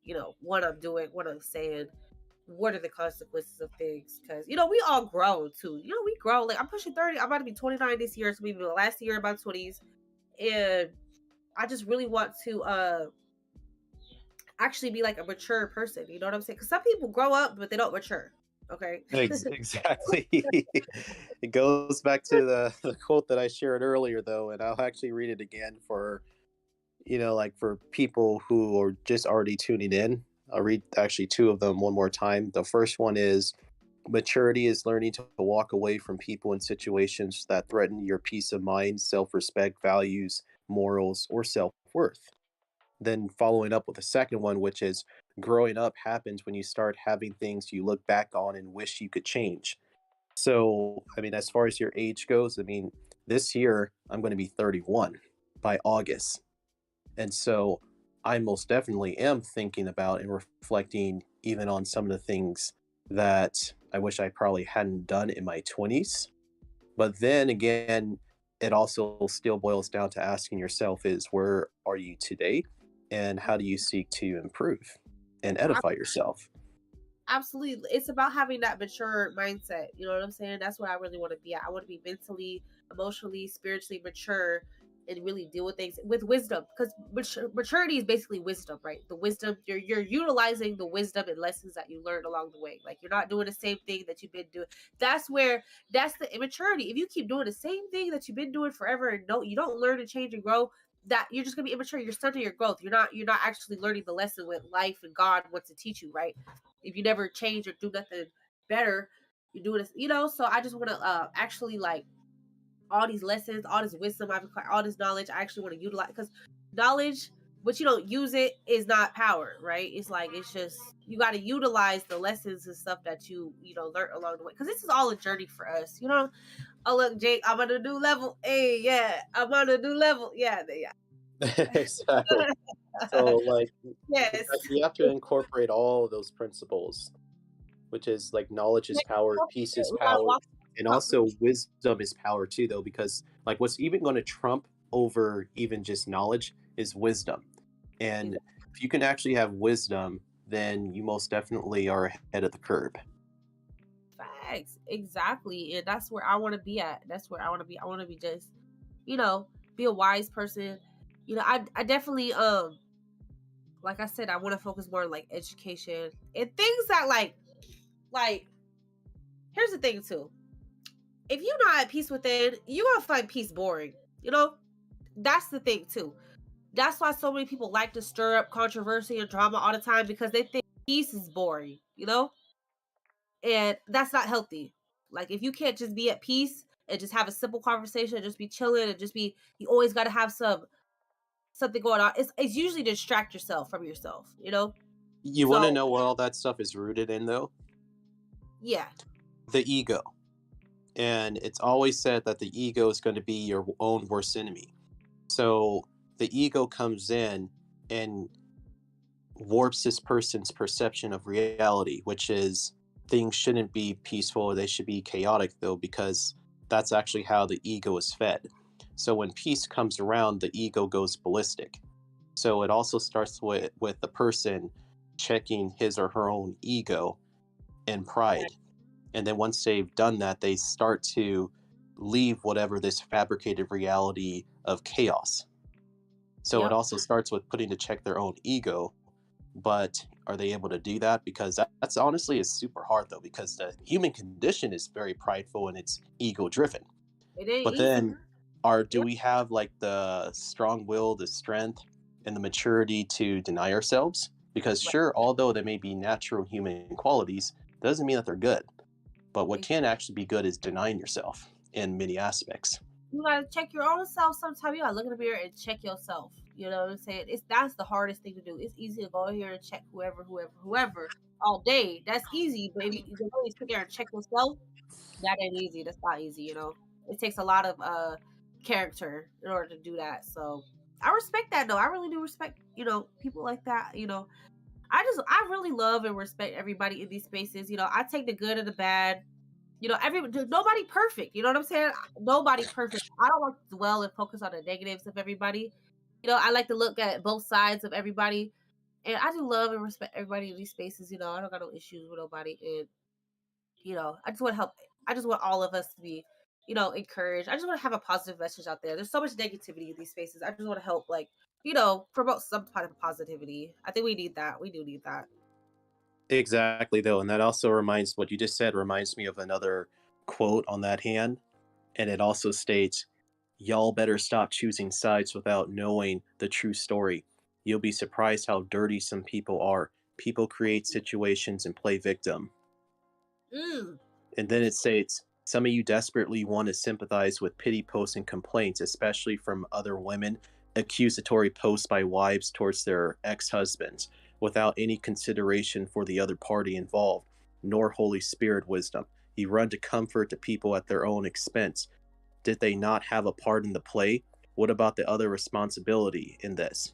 you know, what I'm doing, what I'm saying, what are the consequences of things. Because, you know, we all grow too. You know, we grow. Like, I'm pushing 30. I'm about to be 29 this year. It's going to be the last year of my 20s. And I just really want to actually be like a mature person. You know what I'm saying? Because some people grow up, but they don't mature. Okay. Exactly. It goes back to the quote that I shared earlier, though, and I'll actually read it again for, like for people who are just already tuning in. I'll read actually two of them one more time. The first one is: maturity is learning to walk away from people and situations that threaten your peace of mind, self-respect, values, morals, or self-worth. Then following up with the second one, which is: growing up happens when you start having things you look back on and wish you could change. So, I mean, as far as your age goes, I mean, this year I'm going to be 31 by August. And so I most definitely am thinking about and reflecting even on some of the things that I wish I probably hadn't done in my 20s. But then again, it also still boils down to asking yourself is, where are you today? And how do you seek to improve and edify yourself? Absolutely. It's about having that mature mindset. You know what I'm saying? That's where I really want to be at. I want to be mentally, emotionally, spiritually mature and really deal with things with wisdom, because maturity is basically wisdom, right? The wisdom, you're utilizing the wisdom and lessons that you learned along the way. Like, you're not doing the same thing that you've been doing. That's the immaturity. If you keep doing the same thing that you've been doing forever and you don't learn and change and grow, that you're just gonna be immature. You're stunting your growth. You're not actually learning the lesson with life and God wants to teach you, right? If you never change or do nothing better, you do this, you know. So I just want to actually, like, all these lessons, all this wisdom I've acquired, all this knowledge, I actually want to utilize, because knowledge, but you don't use it, is not power, right? It's like, it's just, you got to utilize the lessons and stuff that you know learn along the way, because this is all a journey for us, you know. Oh, look, Jake, I'm on a new level. Hey, yeah, I'm on a new level. Yeah, yeah. Exactly. So, like, Yes. you have to incorporate all of those principles, which is like knowledge is power, peace is We gotta power, walk. and also wisdom is power too, though, because like what's even going to trump over even just knowledge is wisdom. And if you can actually have wisdom, then you most definitely are ahead of the curve. Facts, exactly, and that's where I want to be at. That's where I want to be. I want to be just, you know, be a wise person. You know, I definitely like I said, I want to focus more on like education and things that like. Here's the thing too. If you're not at peace within, you're gonna find peace boring. You know, that's the thing too. That's why so many people like to stir up controversy and drama all the time, because they think peace is boring. You know, and that's not healthy. Like, if you can't just be at peace and just have a simple conversation and just be chilling and just be, you always got to have something going on. It's usually to distract yourself from yourself, you know. You want to So know what all that stuff is rooted in, though? yeah, The ego. And it's always said that the ego is going to be your own worst enemy. So the ego comes in and warps this person's perception of reality, which is things shouldn't be peaceful, they should be chaotic, though, because that's actually how the ego is fed. So when peace comes around, the ego goes ballistic. So it also starts with the person checking his or her own ego and pride. And then once they've done that, they start to leave whatever this fabricated reality of chaos. So it yep, also starts with putting to check their own ego. But are they able to do that? Because that's honestly is super hard, though, because the human condition is very prideful and it's ego driven. it ain't But easy. then do Yep. we have like the strong will, the strength, and the maturity to deny ourselves? Because sure, although they may be natural human qualities, doesn't mean that they're good. But what Right. can actually be good is denying yourself in many aspects. You gotta check your own self. Sometimes you gotta look in the mirror and check yourself. You know what I'm saying? That's the hardest thing to do. It's easy to go in here and check whoever all day. That's easy, baby. You can really sit there and check yourself. That ain't easy. That's not easy. You know, it takes a lot of character in order to do that. So I respect that though. I really do respect, people like that. I really love and respect everybody in these spaces. I take the good and the bad. Nobody perfect. You know what I'm saying? Nobody perfect. I don't like to dwell and focus on the negatives of everybody. I like to look at both sides of everybody. And I do love and respect everybody in these spaces. I don't got no issues with nobody. And, I just want to help. I just want all of us to be, encouraged. I just want to have a positive message out there. There's so much negativity in these spaces. I just want to help, promote some type of positivity. I think we need that. We do need that. Exactly, though. And that also what you just said reminds me of another quote on that hand. And it also states, y'all better stop choosing sides without knowing the true story. You'll be surprised how dirty some people are. People create situations and play victim. And then it states, some of you desperately want to sympathize with pity posts and complaints, especially from other women, accusatory posts by wives towards their ex-husbands, without any consideration for the other party involved, nor Holy Spirit wisdom. You run to comfort the people at their own expense. Did they not have a part in the play? What about the other responsibility in this?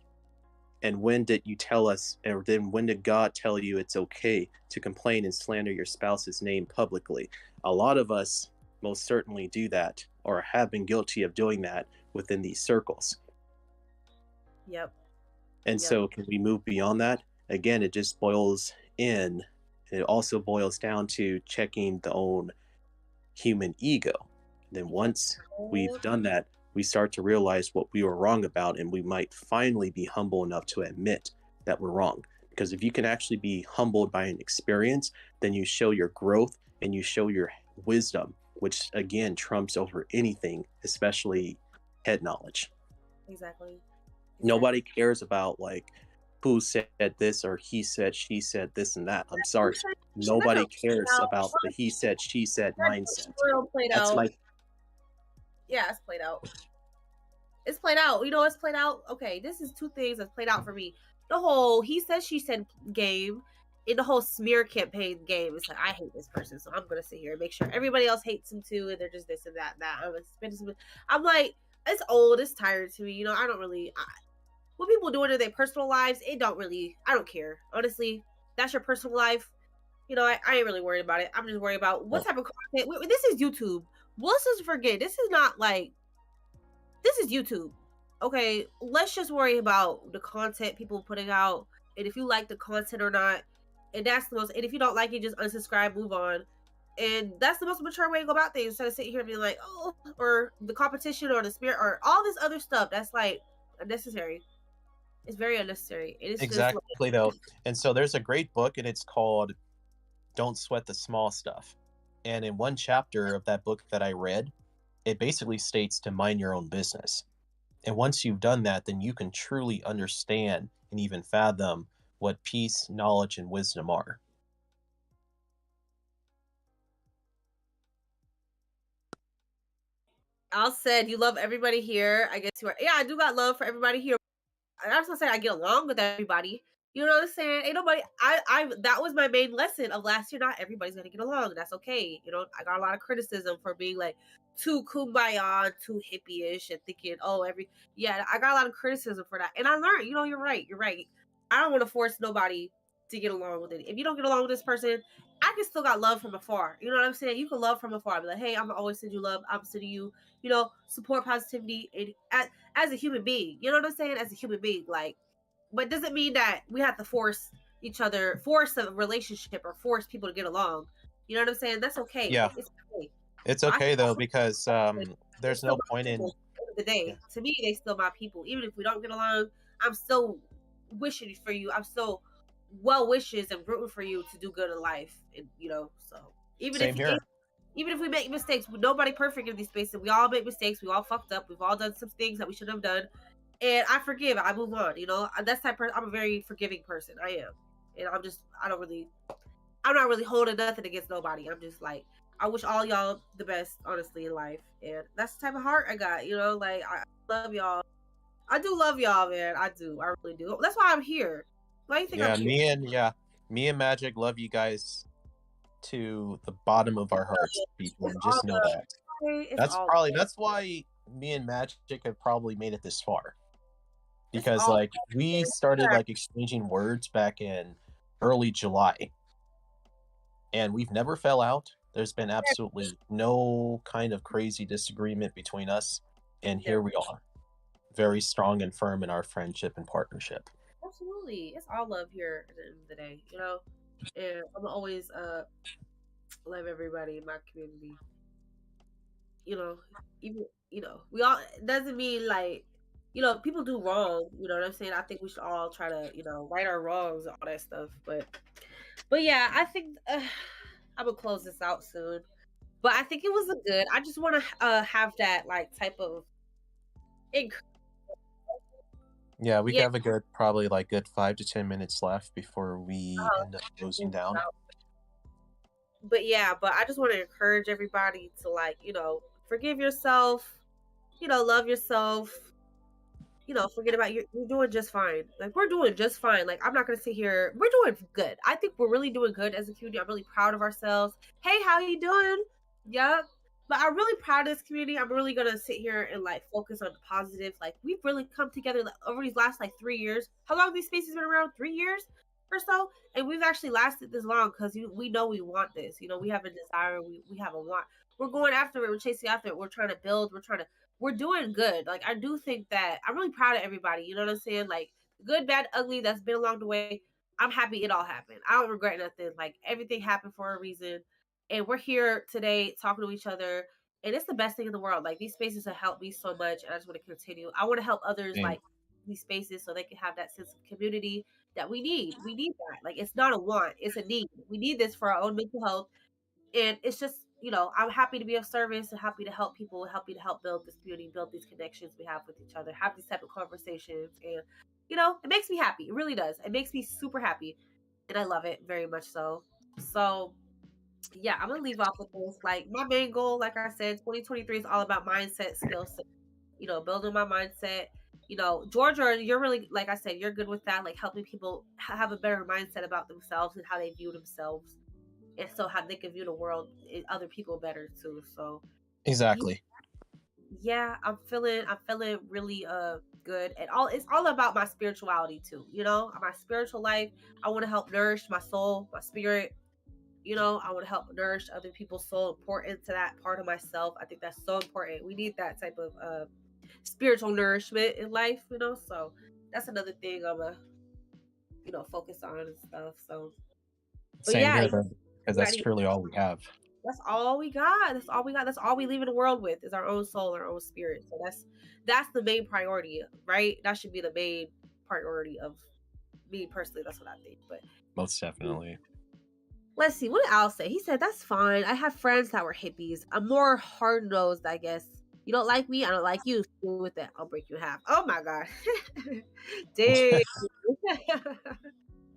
And when did you tell us, or then when did God tell you it's okay to complain and slander your spouse's name publicly? A lot of us most certainly do that, or have been guilty of doing that within these circles. Yep. And so can we move beyond that? Again, it just boils in, and it also boils down to checking the own human ego. And then once we've done that, we start to realize what we were wrong about, and we might finally be humble enough to admit that we're wrong. Because if you can actually be humbled by an experience, then you show your growth and you show your wisdom, which again trumps over anything, especially head knowledge. Exactly. Nobody cares about who said this or he said, she said this and that. I'm sorry. Nobody cares about the he said, she said mindset. That's my... Yeah, it's played out. It's played out. It's played out. Okay, this is two things that's played out for me. The whole he said, she said game, and the whole smear campaign game. It's like, I hate this person, so I'm going to sit here and make sure everybody else hates him too, and they're just this and that and that. I'm like, it's old. It's tired to me. I don't really... what people doing in their personal lives, I don't care. Honestly, that's your personal life. I ain't really worried about it. I'm just worried about what type of content. This is YouTube. Let's just forget. This is YouTube. Okay, let's just worry about the content people putting out, and if you like the content or not. And that's the most. And if you don't like it, just unsubscribe, move on. And that's the most mature way to go about things. Instead of sitting here and being like, oh, or the competition or the spirit or all this other stuff. That's unnecessary. It's very unnecessary. It is exactly though. And so there's a great book, and it's called Don't Sweat the Small Stuff. And in one chapter of that book that I read, it basically states to mind your own business. And once you've done that, then you can truly understand and even fathom what peace, knowledge, and wisdom are. Al said, you love everybody here. I guess you are. Yeah, I do got love for everybody here. I was gonna say I get along with everybody. You know what I'm saying? Ain't nobody. That was my main lesson of last year. Not everybody's gonna get along. That's okay. I got a lot of criticism for being too kumbaya, too hippie-ish, and thinking, I got a lot of criticism for that. And I learned, you're right. I don't want to force nobody to get along with it. If you don't get along with this person, I can still got love from afar. You know what I'm saying? You can love from afar. Be like, hey, I'm gonna always send you love. I'm sending you, support positivity and as a human being. You know what I'm saying? As a human being, but it doesn't mean that we have to force a relationship or force people to get along. You know what I'm saying? That's okay. Yeah. It's okay. It's okay though, because there's no point in the day. Yeah. To me, they still my people. Even if we don't get along, I'm still wishing for you. I'm still well wishes and rooting for you to do good in life. And so even if we make mistakes, nobody perfect in these spaces. We all make mistakes. We all fucked up. We've all done some things that we shouldn't have done. And I forgive. I move on. That's type of person. I'm a very forgiving person. I am. And I'm not really holding nothing against nobody. I'm just I wish all y'all the best, honestly, in life. And that's the type of heart I got, you know, like I love y'all. I do love y'all, man. I do. I really do. That's why I'm here. Why do you think I'm here? Me and Magic love you guys to the bottom of our hearts, people, It's and all just know love. that. It's all That's why me and Magic have probably made it this far. it's Because all like we started like exchanging words back in early July. And we've never fell out. There's been absolutely no kind of crazy disagreement between us. And here we are, very strong and firm in our friendship and partnership. absolutely. It's all love here at the end of the day, you know. And I'm always love everybody in my community. You know, even we all it doesn't mean like people do wrong. You know what I'm saying? I think we should all try to right our wrongs and all that stuff. But yeah, I think I'm gonna close this out soon. But I think it was a good. I just want to have that like type of. Yeah, we Yeah, have a good 5 to 10 minutes left before we end up closing down. but yeah, but I just want to encourage everybody to like forgive yourself, love yourself, forget about you're doing just fine. Like we're doing just fine. Like I'm not gonna sit here. We're doing good. I think we're really doing good as a community. I'm really proud of ourselves. Hey, how you doing? Yep. But I'm really proud of this community. I'm really gonna sit here and like focus on the positive. Like we've really come together like, over these last like 3 years. How long have these spaces been around? 3 years or so, and we've actually lasted this long because we know we want this. We have a desire. We have a want. We're going after it. We're chasing after it. We're trying to build. We're doing good. Like I do think that I'm really proud of everybody. You know what I'm saying? Like good, bad, ugly that's been along the way. I'm happy it all happened. I don't regret nothing. Like everything happened for a reason. And we're here today talking to each other. And it's the best thing in the world. Like these spaces have helped me so much. And I just want to continue. I want to help others Same. like these spaces so they can have that sense of community that we need. We need that. Like it's not a want, it's a need. We need this for our own mental health, and it's just I'm happy to be of service and happy to help people, happy to help build this community, build these connections we have with each other, have these type of conversations. And it makes me happy. It really does. It makes me super happy, and I love it very much. So yeah, I'm gonna leave off with this. Like my main goal, like I said, 2023 is all about mindset, skills, building my mindset. Jorjor, you're really, like I said, you're good with that, like helping people have a better mindset about themselves and how they view themselves, and so how they can view the world and other people better too. So Exactly. yeah, I'm feeling really good. And it's all about my spirituality too. My spiritual life. I want to help nourish my soul, my spirit. I want to help nourish other people's soul. Important to that part of myself. I think that's so important. We need that type of spiritual nourishment in life. So that's another thing I'm a focus on and stuff. So but Same yeah, here, because that's truly all we have. that's all we got. That's all we got. That's all we leave in the world with is our own soul, our own spirit. So that's the main priority, right? That should be the main priority of me personally. That's what I think. But Most definitely. let's see. What did Al say? He said, that's fine. I have friends that were hippies. I'm more hard-nosed, I guess. You don't like me, I don't like you. Deal with that. I'll break you in half. Oh my God. Dang.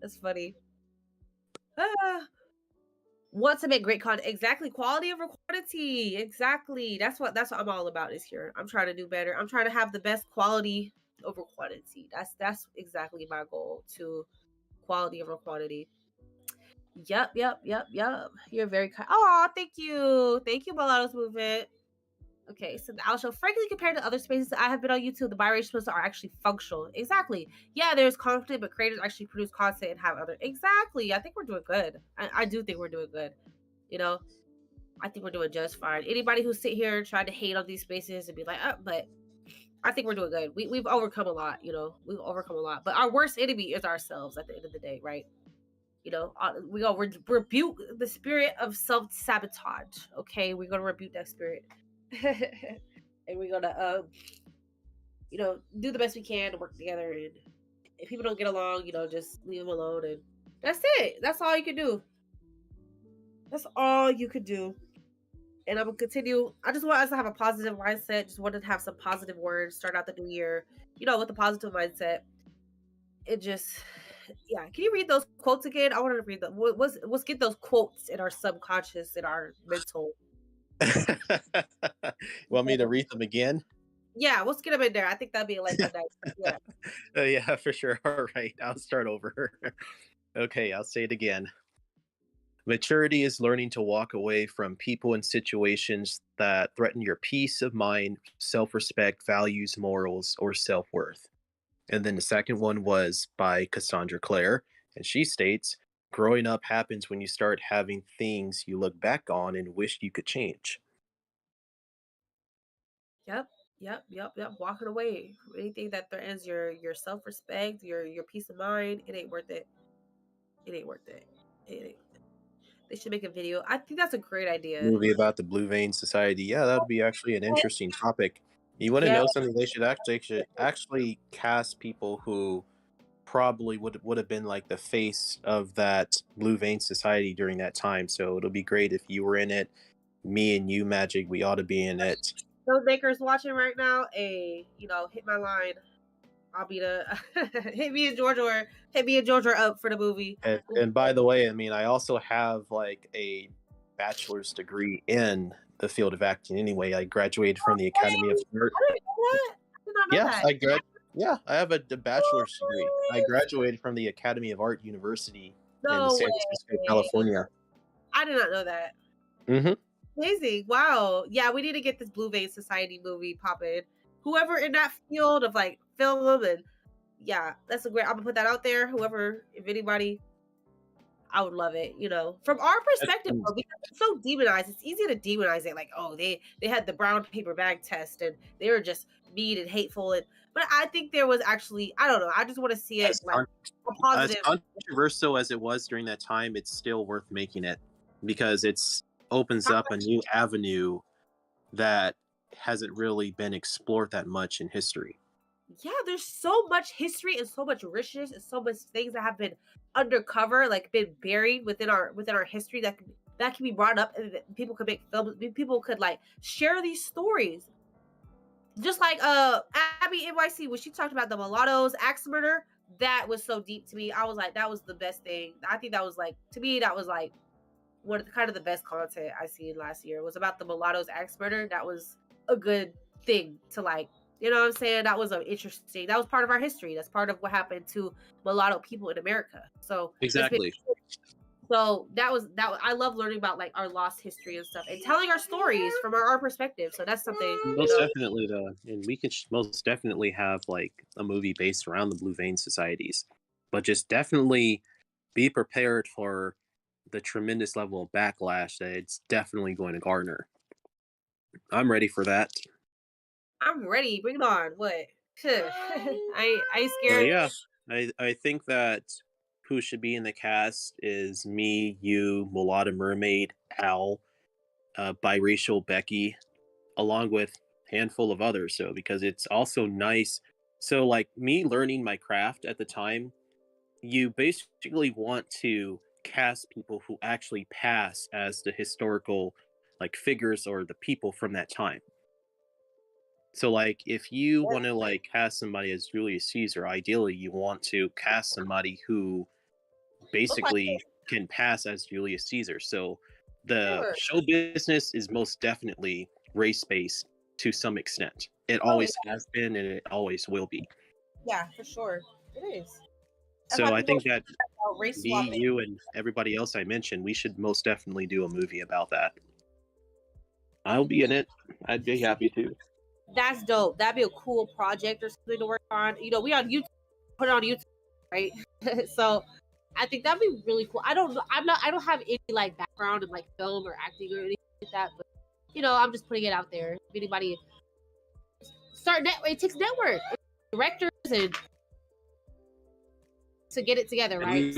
That's funny. Want to make great content. Exactly. Quality over quantity. Exactly. That's what I'm all about is here. I'm trying to do better. I'm trying to have the best quality over quantity. That's exactly my goal, to quality over quantity. Yep. You're very kind. Oh, thank you. Thank you, Mulatto's Movement. Okay, so I'll show, frankly, compared to other spaces I have been on YouTube, the biracial spaces are actually functional. Exactly. Yeah, there's content, but creators actually produce content and have other. Exactly. I think we're doing good. I do think we're doing good. I think we're doing just fine. Anybody who sit here and try to hate on these spaces and be like, but I think we're doing good. We've overcome a lot. We've overcome a lot. But our worst enemy is ourselves at the end of the day, right? We go rebuke the spirit of self-sabotage. Okay, we're gonna rebuke that spirit. And we're gonna do the best we can to work together, and if people don't get along, just leave them alone, and that's it. That's all you can do. That's all you could do. And I'm gonna continue. I just want us to have a positive mindset. Just wanted to have some positive words, start out the new year with a positive mindset. It just Yeah, can you read those quotes again? I want to read them. Let's get those quotes in our subconscious, in our mental. Want me to read them again? Yeah, let's get them in there. I think that'd be like a nice. Yeah. Yeah, for sure. All right, I'll start over. Okay, I'll say it again. Maturity is learning to walk away from people and situations that threaten your peace of mind, self respect, values, morals, or self worth. And then the second one was by Cassandra Clare, and she states, growing up happens when you start having things you look back on and wish you could change. Yep. Yep. Walking away from anything that threatens your self respect, your peace of mind. It ain't worth it. It ain't worth it. It ain't. They should make a video. I think that's a great idea. Movie about the Blue Vein Society. Yeah, that would be actually an interesting topic. You want to Yeah. know something? They should actually cast people who probably would have been like the face of that Blue Vein Society during that time. So it'll be great if you were in it. Me and you, Magic, we ought to be in it. Those makers watching right now, hit my line. I'll be the hit me and Jorjor up for the movie. And by the way, I mean, I also have like a bachelor's degree in the field of acting. Anyway, I graduated from the Academy of Art. I didn't know that. I did not know Yeah, that. Yeah, I have a bachelor's degree. I graduated from the Academy of Art University in No San Francisco, way. California. I did not know that. Mm-hmm. Amazing. Wow. Yeah, we need to get this Blue Vein Society movie popping. Whoever in that field of like film and yeah, that's a great. I'm gonna put that out there. Whoever, if anybody, I would love it. From our perspective, though, because it's so demonized. It's easy to demonize it. Like, oh, they had the brown paper bag test and they were just mean and hateful. But I think there was actually, I don't know. I just want to see it As, like con- a as positive. controversial as it was during that time, it's still worth making it because it's opens up a new avenue that hasn't really been explored that much in history. Yeah, there's so much history and so much richness and so much things that have been undercover, like been buried within our history that can be brought up and that people could make films. People could like share these stories. Just like AbbyNYC when she talked about the mulattoes axe murder, that was so deep to me. I was like, that was the best thing. I think that was like, to me, that was like one of the kind of the best content I seen last year. It was about the mulattoes axe murder. That was a good thing to like, you know what I'm saying? That was that was part of our history. That's part of what happened to mulatto people in America. So Exactly. so I love learning about like our lost history and stuff and telling our stories from our perspective. So that's something Most definitely, though, and we could most definitely have like a movie based around the Blue Vein Societies, but just definitely be prepared for the tremendous level of backlash that it's definitely going to garner. I'm ready for that. I'm ready. Bring it on. What? I ain't So scared. yeah, I think that who should be in the cast is me, you, Mulatta Mermaid, Al, Biracial Becky, along with a handful of others. So because it's also nice. So like me learning my craft at the time, you basically want to cast people who actually pass as the historical like figures or the people from that time. So like if you want to like cast somebody as Julius Caesar, ideally you want to cast somebody who basically can pass as Julius Caesar. So the show business is most definitely race based to some extent. It always has been and it always will be. Yeah, for sure. It is. So I think that race me, swapping. you, and everybody else I mentioned, we should most definitely do a movie about that. I'll be in it. I'd be happy to. That's dope. That'd be a cool project or something to work on. We on YouTube, put it on YouTube, right? So I think that'd be really cool. I don't have any like background in like film or acting or anything like that, but I'm just putting it out there. If anybody it takes network, directors and to get it together, right?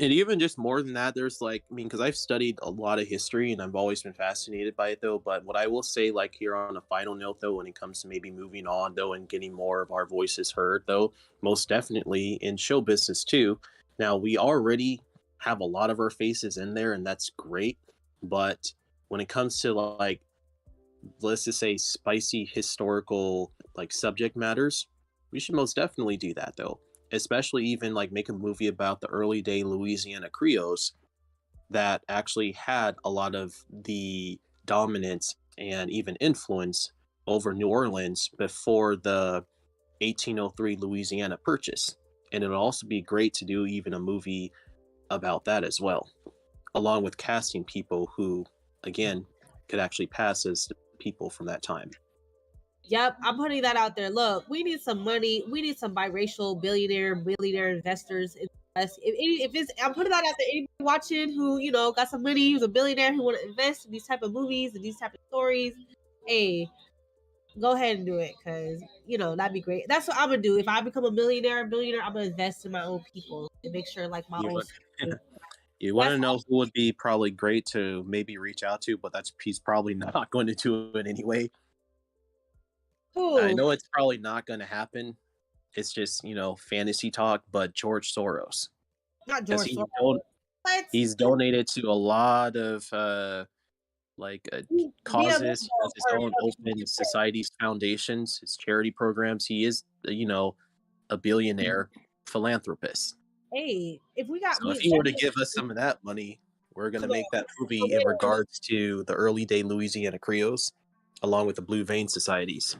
And even just more than that, there's like, I mean, because I've studied a lot of history and I've always been fascinated by it, though. But what I will say, like here on a final note, though, when it comes to maybe moving on, though, and getting more of our voices heard, though, most definitely in show business, too. Now, we already have a lot of our faces in there, and that's great. But when it comes to like, let's just say spicy historical like subject matters, we should most definitely do that, though. especially even like make a movie about the early day Louisiana Creoles that actually had a lot of the dominance and even influence over New Orleans before the 1803 Louisiana Purchase. And it'll also be great to do even a movie about that as well, along with casting people who, again, could actually pass as people from that time. Yep, I'm putting that out there. Look, we need some money. We need some biracial billionaire investors in us. If it's, I'm putting that out there. Anybody watching who got some money, who's a billionaire who want to invest in these type of movies and these type of stories, hey, go ahead and do it, because that'd be great. That's what I'm gonna do. If I become a billionaire, I'm gonna invest in my own people and make sure like my You own. would, you want to know who would be probably great to maybe reach out to, but he's probably not going to do it anyway. Who? I know it's probably not going to happen. It's just, fantasy talk, but George Soros. Not George Soros. He's donated to a lot of causes, has his own open societies, foundations, his charity programs. He is, a billionaire philanthropist. Hey, if he were to give us some of that money, we're going to make that movie in regards to the early day Louisiana Creoles, along with the Blue Vein societies.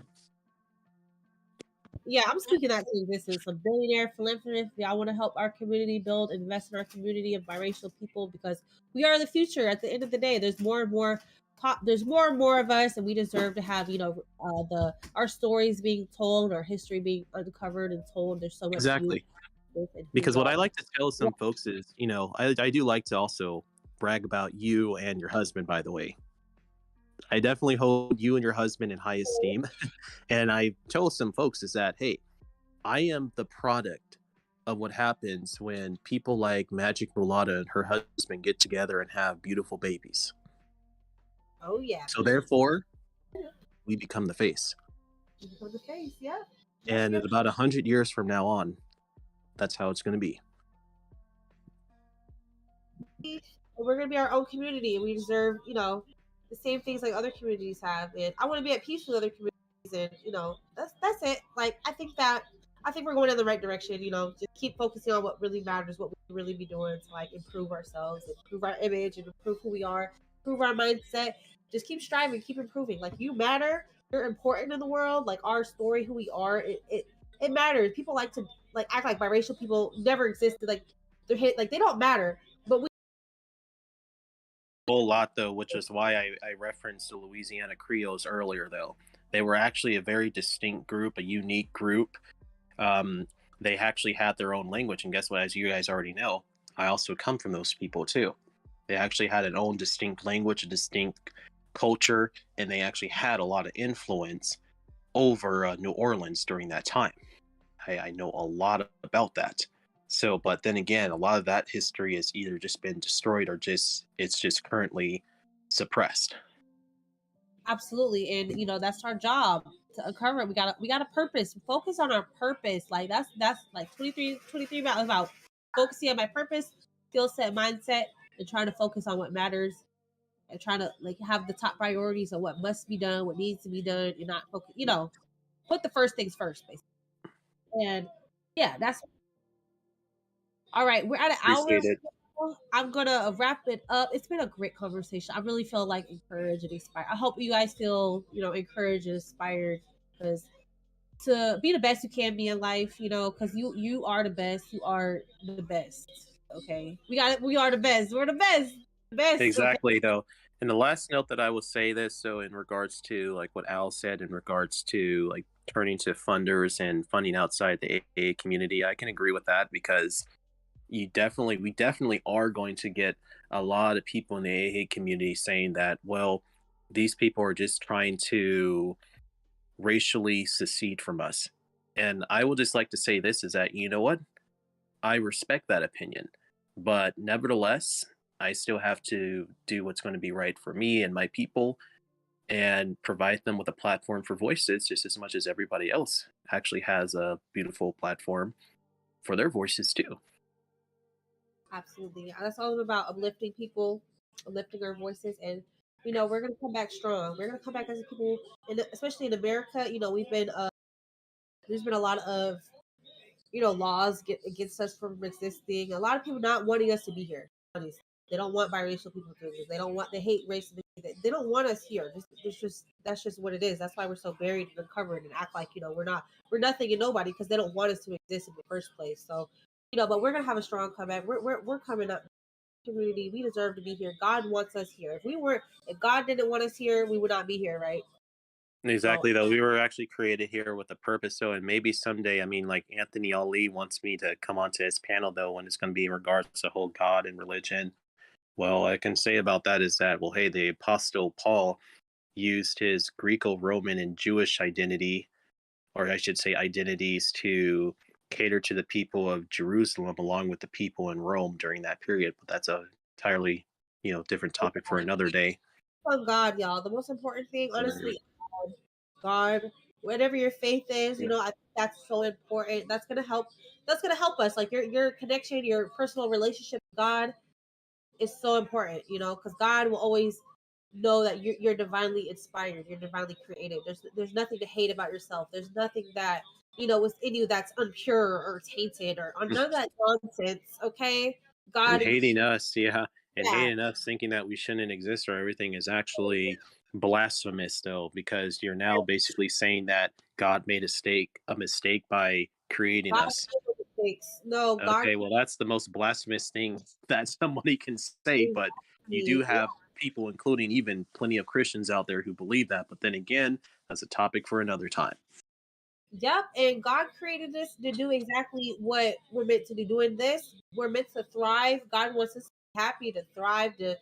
Yeah, I'm speaking that to existence. A billionaire philanthropist. Y'all want to help our community build, invest in our community of biracial people, because we are the future. At the end of the day, there's more and more. There's more and more of us, and we deserve to have our stories being told, our history being uncovered and told. There's so much exactly. Because what I like to tell some folks is, I do like to also brag about you and your husband, by the way. I definitely hold you and your husband in high esteem. And I tell some folks is that, hey, I am the product of what happens when people like Magic Mulatta and her husband get together and have beautiful babies. Oh, yeah. So therefore, we become the face. We become the face, yeah. And in about 100 years from now on, that's how it's going to be. We're going to be our own community, and we deserve, the same things like other communities have. And I want to be at peace with other communities, and that's it. Like, I think we're going in the right direction. Just keep focusing on what really matters, what we really be doing to like improve ourselves, improve our image, and improve who we are, improve our mindset. Just keep striving, keep improving. Like, you matter, you're important in the world. Like, our story, who we are, it matters. People like to act like biracial people never existed. Like, they're hit, like they don't matter. But we whole lot though, which is why I referenced the Louisiana Creoles earlier. Though they were actually a very distinct group, a unique group. They actually had their own language, and guess what? As you guys already know, I also come from those people too. They actually had an own distinct language, a distinct culture, and they actually had a lot of influence over New Orleans during that time. I know a lot about that. So, but then again, a lot of that history has either just been destroyed or it's just currently suppressed. Absolutely, and that's our job to uncover it. We got a purpose. Focus on our purpose. Like that's like 23 about focusing on my purpose, skill set, mindset, and trying to focus on what matters, and trying to like have the top priorities of what must be done, what needs to be done, and not focus. Put the first things first, basically. And yeah, that's all right. We're at an hour. I'm gonna wrap it up. It's been a great conversation. I really feel like encouraged and inspired. I hope you guys feel, encouraged and inspired, because to be the best you can be in life, because you are the best. You are the best. Okay, we are the best. We're the best. Exactly, okay. Though. And the last note that I will say this, so in regards to like what Al said in regards to like turning to funders and funding outside the AA community, I can agree with that, because we definitely are going to get a lot of people in the AA community saying that, well, these people are just trying to racially secede from us. And I would just like to say this is that, you know what? I respect that opinion, but nevertheless, I still have to do what's going to be right for me and my people, and provide them with a platform for voices just as much as everybody else actually has a beautiful platform for their voices too. Absolutely. That's all about uplifting people, uplifting our voices, and we're gonna come back strong. We're gonna come back as a people, and especially in America. We've been there's been a lot of laws against us from existing. A lot of people not wanting us to be here. Honestly. They don't want biracial people to exist. They hate race. They don't want us here. That's just what it is. That's why we're so buried and uncovered and act like, we're nothing and nobody, because they don't want us to exist in the first place. So, but we're gonna have a strong comeback. We're coming up. Community, we deserve to be here. God wants us here. If God didn't want us here, we would not be here, right? Exactly, though. We were actually created here with a purpose, though, and maybe someday, I mean, like Anthony Ali wants me to come onto his panel, though, when it's going to be in regards to whole God and religion. Well, I can say about that is that, well, hey, the Apostle Paul used his Greco-Roman and Jewish identity, or I should say identities, to cater to the people of Jerusalem along with the people in Rome during that period. But that's a entirely, different topic for another day. On God, y'all. The most important thing, honestly, God, whatever your faith is, I think that's so important. That's gonna help. That's gonna help us. Like your connection, your personal relationship with God is so important. Because God will always know that you're divinely inspired. You're divinely created. There's nothing to hate about yourself. There's nothing that within you that's impure or tainted or none of that nonsense. Okay, God and hating us, and yeah. hating us, thinking that we shouldn't exist or everything is actually blasphemous, though, because you're now basically saying that God made a mistake by creating God us. No, God. Okay, well, that's the most blasphemous thing that somebody can say, but you do have people, including even plenty of Christians out there, who believe that. But then again, that's a topic for another time. Yep, and God created us to do exactly what we're meant to do. Doing this, we're meant to thrive. God wants us to be happy, to thrive, to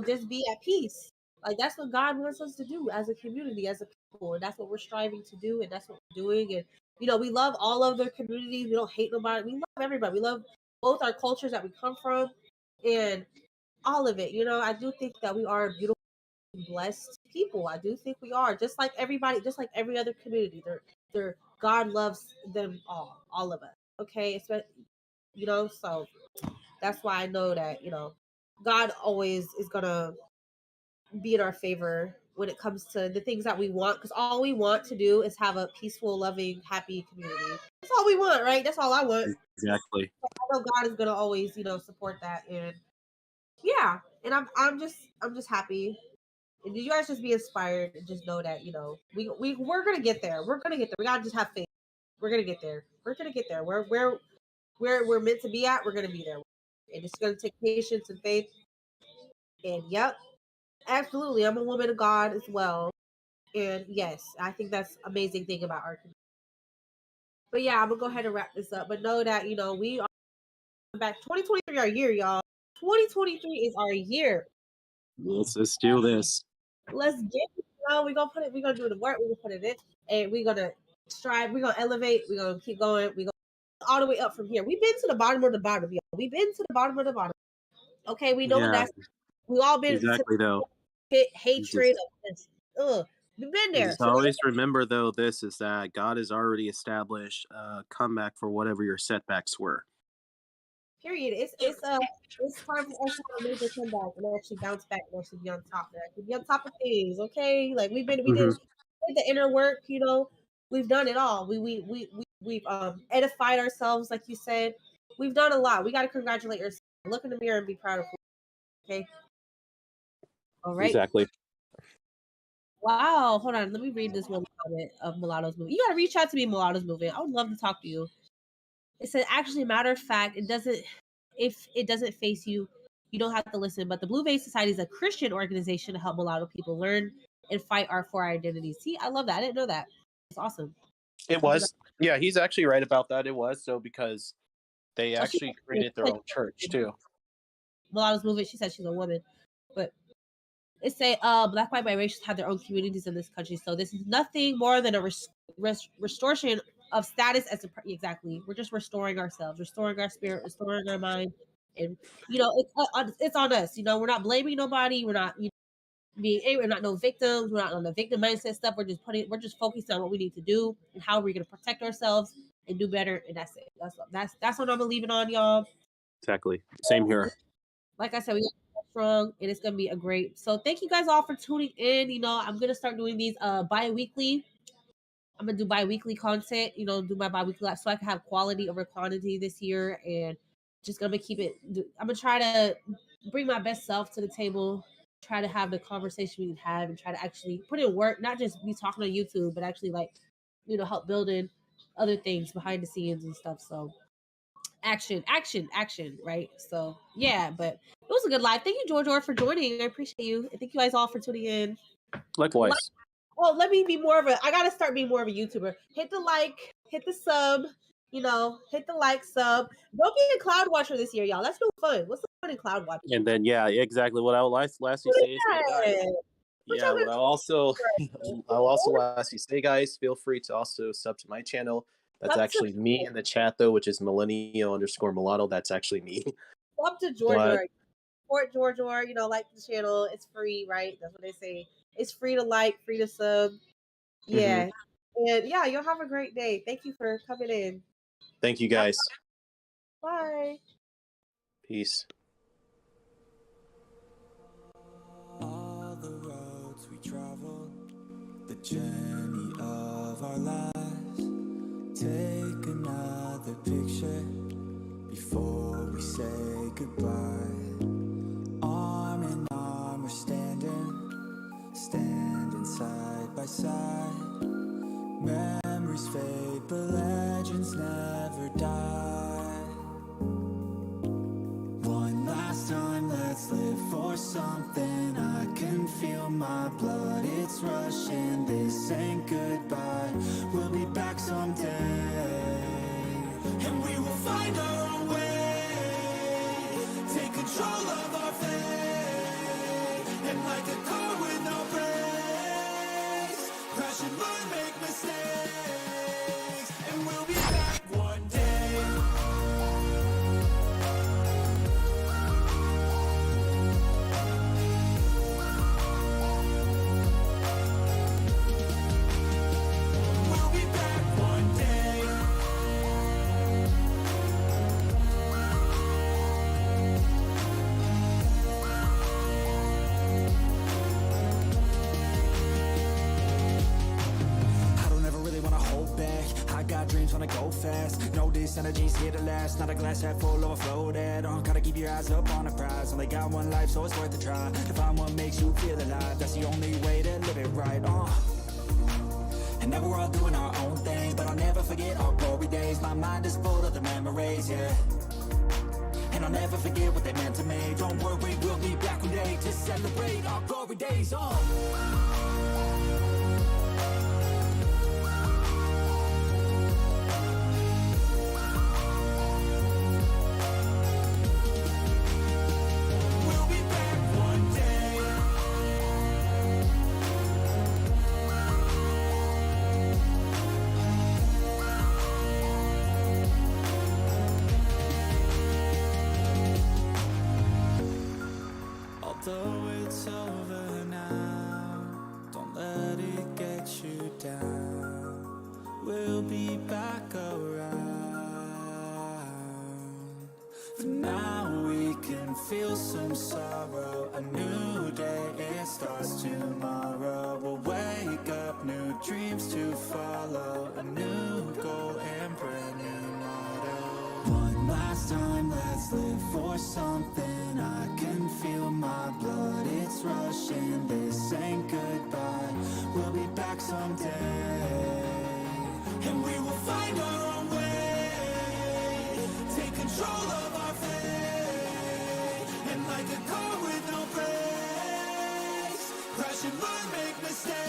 just be at peace. Like that's what God wants us to do as a community, as a people, and that's what we're striving to do, and that's what we're doing. And we love all of the communities. We don't hate nobody. We love everybody. We love both our cultures that we come from, and all of it. I do think that we are beautiful, blessed people. I do think we are, just like everybody, just like every other community. They're God loves them all of us. Okay, so that's why I know that God always is gonna be in our favor when it comes to the things that we want, because all we want to do is have a peaceful, loving, happy community. That's all we want, right? That's all I want. Exactly. So I know God is gonna always support that, and yeah, and I'm just happy. And you guys just be inspired and just know that we're gonna get there. We're gonna get there. We gotta just have faith. We're gonna get there. We're gonna get there. Where we're meant to be at, we're gonna be there. And it's gonna take patience and faith. And yep, absolutely. I'm a woman of God as well. And yes, I think that's amazing thing about our community. But yeah, I'm gonna go ahead and wrap this up. But know that we are back. 2023 our year, y'all. 2023 is our year. Let's do this. Let's get it. We're gonna put it. We're gonna do the work. We're gonna put it in, and we're gonna strive. We're gonna elevate. We're gonna keep going. We're gonna all the way up from here. We've been to the bottom of the bottom, y'all. We've been to the bottom of the bottom. Okay, we know what that's. We've all been exactly to though. hatred of this. We've been there. Just always remember though, this is that God has already established a comeback for whatever your setbacks were. Period. It's time for us to have a major comeback and actually bounce back and actually be on top. And actually be on top of things. Okay, like we did the inner work. We've done it all. We've edified ourselves, like you said. We've done a lot. We got to congratulate yourself. Look in the mirror and be proud of you. Okay. All right. Exactly. Wow. Hold on. Let me read this one comment of Mulatto's movement. You got to reach out to me, Mulatto's movement. I would love to talk to you. It said, actually, matter of fact, if it doesn't face you, you don't have to listen. But the Blue Vein Society is a Christian organization to help mulatto people learn and fight for our identities. See, I love that. I didn't know that. It's awesome. It was. Yeah, he's actually right about that. It was so because they actually created their own church too. Mulatto's movement. She said she's a woman, but it say Black, white, biracials have their own communities in this country. So this is nothing more than a restoration of status as exactly. We're just restoring ourselves, restoring our spirit, restoring our mind, and it's on us. We're not blaming nobody. We're not we're not no victims. We're not on the victim mindset stuff. We're just focusing on what we need to do and how we're gonna protect ourselves and do better. And that's it. That's what I'm leaving on, y'all. Exactly. Same here. Like I said, we got strong, and it's gonna be a great. So thank you guys all for tuning in. I'm gonna start doing these bi-weekly. I'm gonna do bi-weekly content, you know, do my bi-weekly live so I can have quality over quantity this year, and just gonna keep it. I'm gonna try to bring my best self to the table, try to have the conversation we have, and try to actually put in work, not just be talking on YouTube, but actually like, you know, help building other things behind the scenes and stuff. So action, action, action, right? So yeah, but it was a good live. Thank you, Jorjor, for joining. I appreciate you. And thank you guys all for tuning in. Likewise. Well, let me be more of a. I gotta start being more of a YouTuber. Hit the like, hit the sub. You know, hit the like, sub. Don't be a cloud watcher this year, y'all. That's no fun. What's the fun in cloud watching? And then yeah, exactly what I will lastly say is, hey guys, yeah, what I'll also lastly say, guys, feel free to also sub to my channel. That's actually me in the chat though, which is millennial_mulatto. That's actually me. Sub to Jorjor. Support Jorjor. You know, like the channel. It's free, right? That's what they say. It's free to like, free to sub. Yeah. And yeah, you'll have a great day. Thank you for coming in. Thank you, guys. Bye. Peace. All the roads we travel, the journey of our lives. Take another picture before we say goodbye. Arm in arm we're standing side by side. Memories fade, but legends never die. One last time, let's live for something. I can feel my blood, it's rushing. This ain't goodbye, we'll be back someday. And we will find our own way. Take control of our fate. And like a car with no brakes, crash and learn, make mistakes. And we'll be back one day. We'll be back one day. I don't ever really wanna hold back. I got dreams, wanna go fast. Know this energy's here to last. Not a glass half full, overflow that. Gotta keep your eyes up on the prize. Only got one life, so it's worth a try. To find what makes you feel alive, that's the only way to live it right. And now we're all doing our own thing, but I'll never forget our glory days. My mind is full of the memories, yeah. And I'll never forget what they meant to me. Don't worry, we'll be back one day to celebrate our glory days. We'll be back one day. Although it's over now, don't let it get you down. We'll be back around. For now we can feel some sorrow. A new day, it starts tomorrow. We'll wake up, new dreams to follow. A new goal and brand new motto. One last time, let's live for something. I can feel my blood, it's rushing. This ain't goodbye, we'll be back someday. And we will find our own way. Take control of our fate. And like a car with no brakes, crash and learn, make mistakes.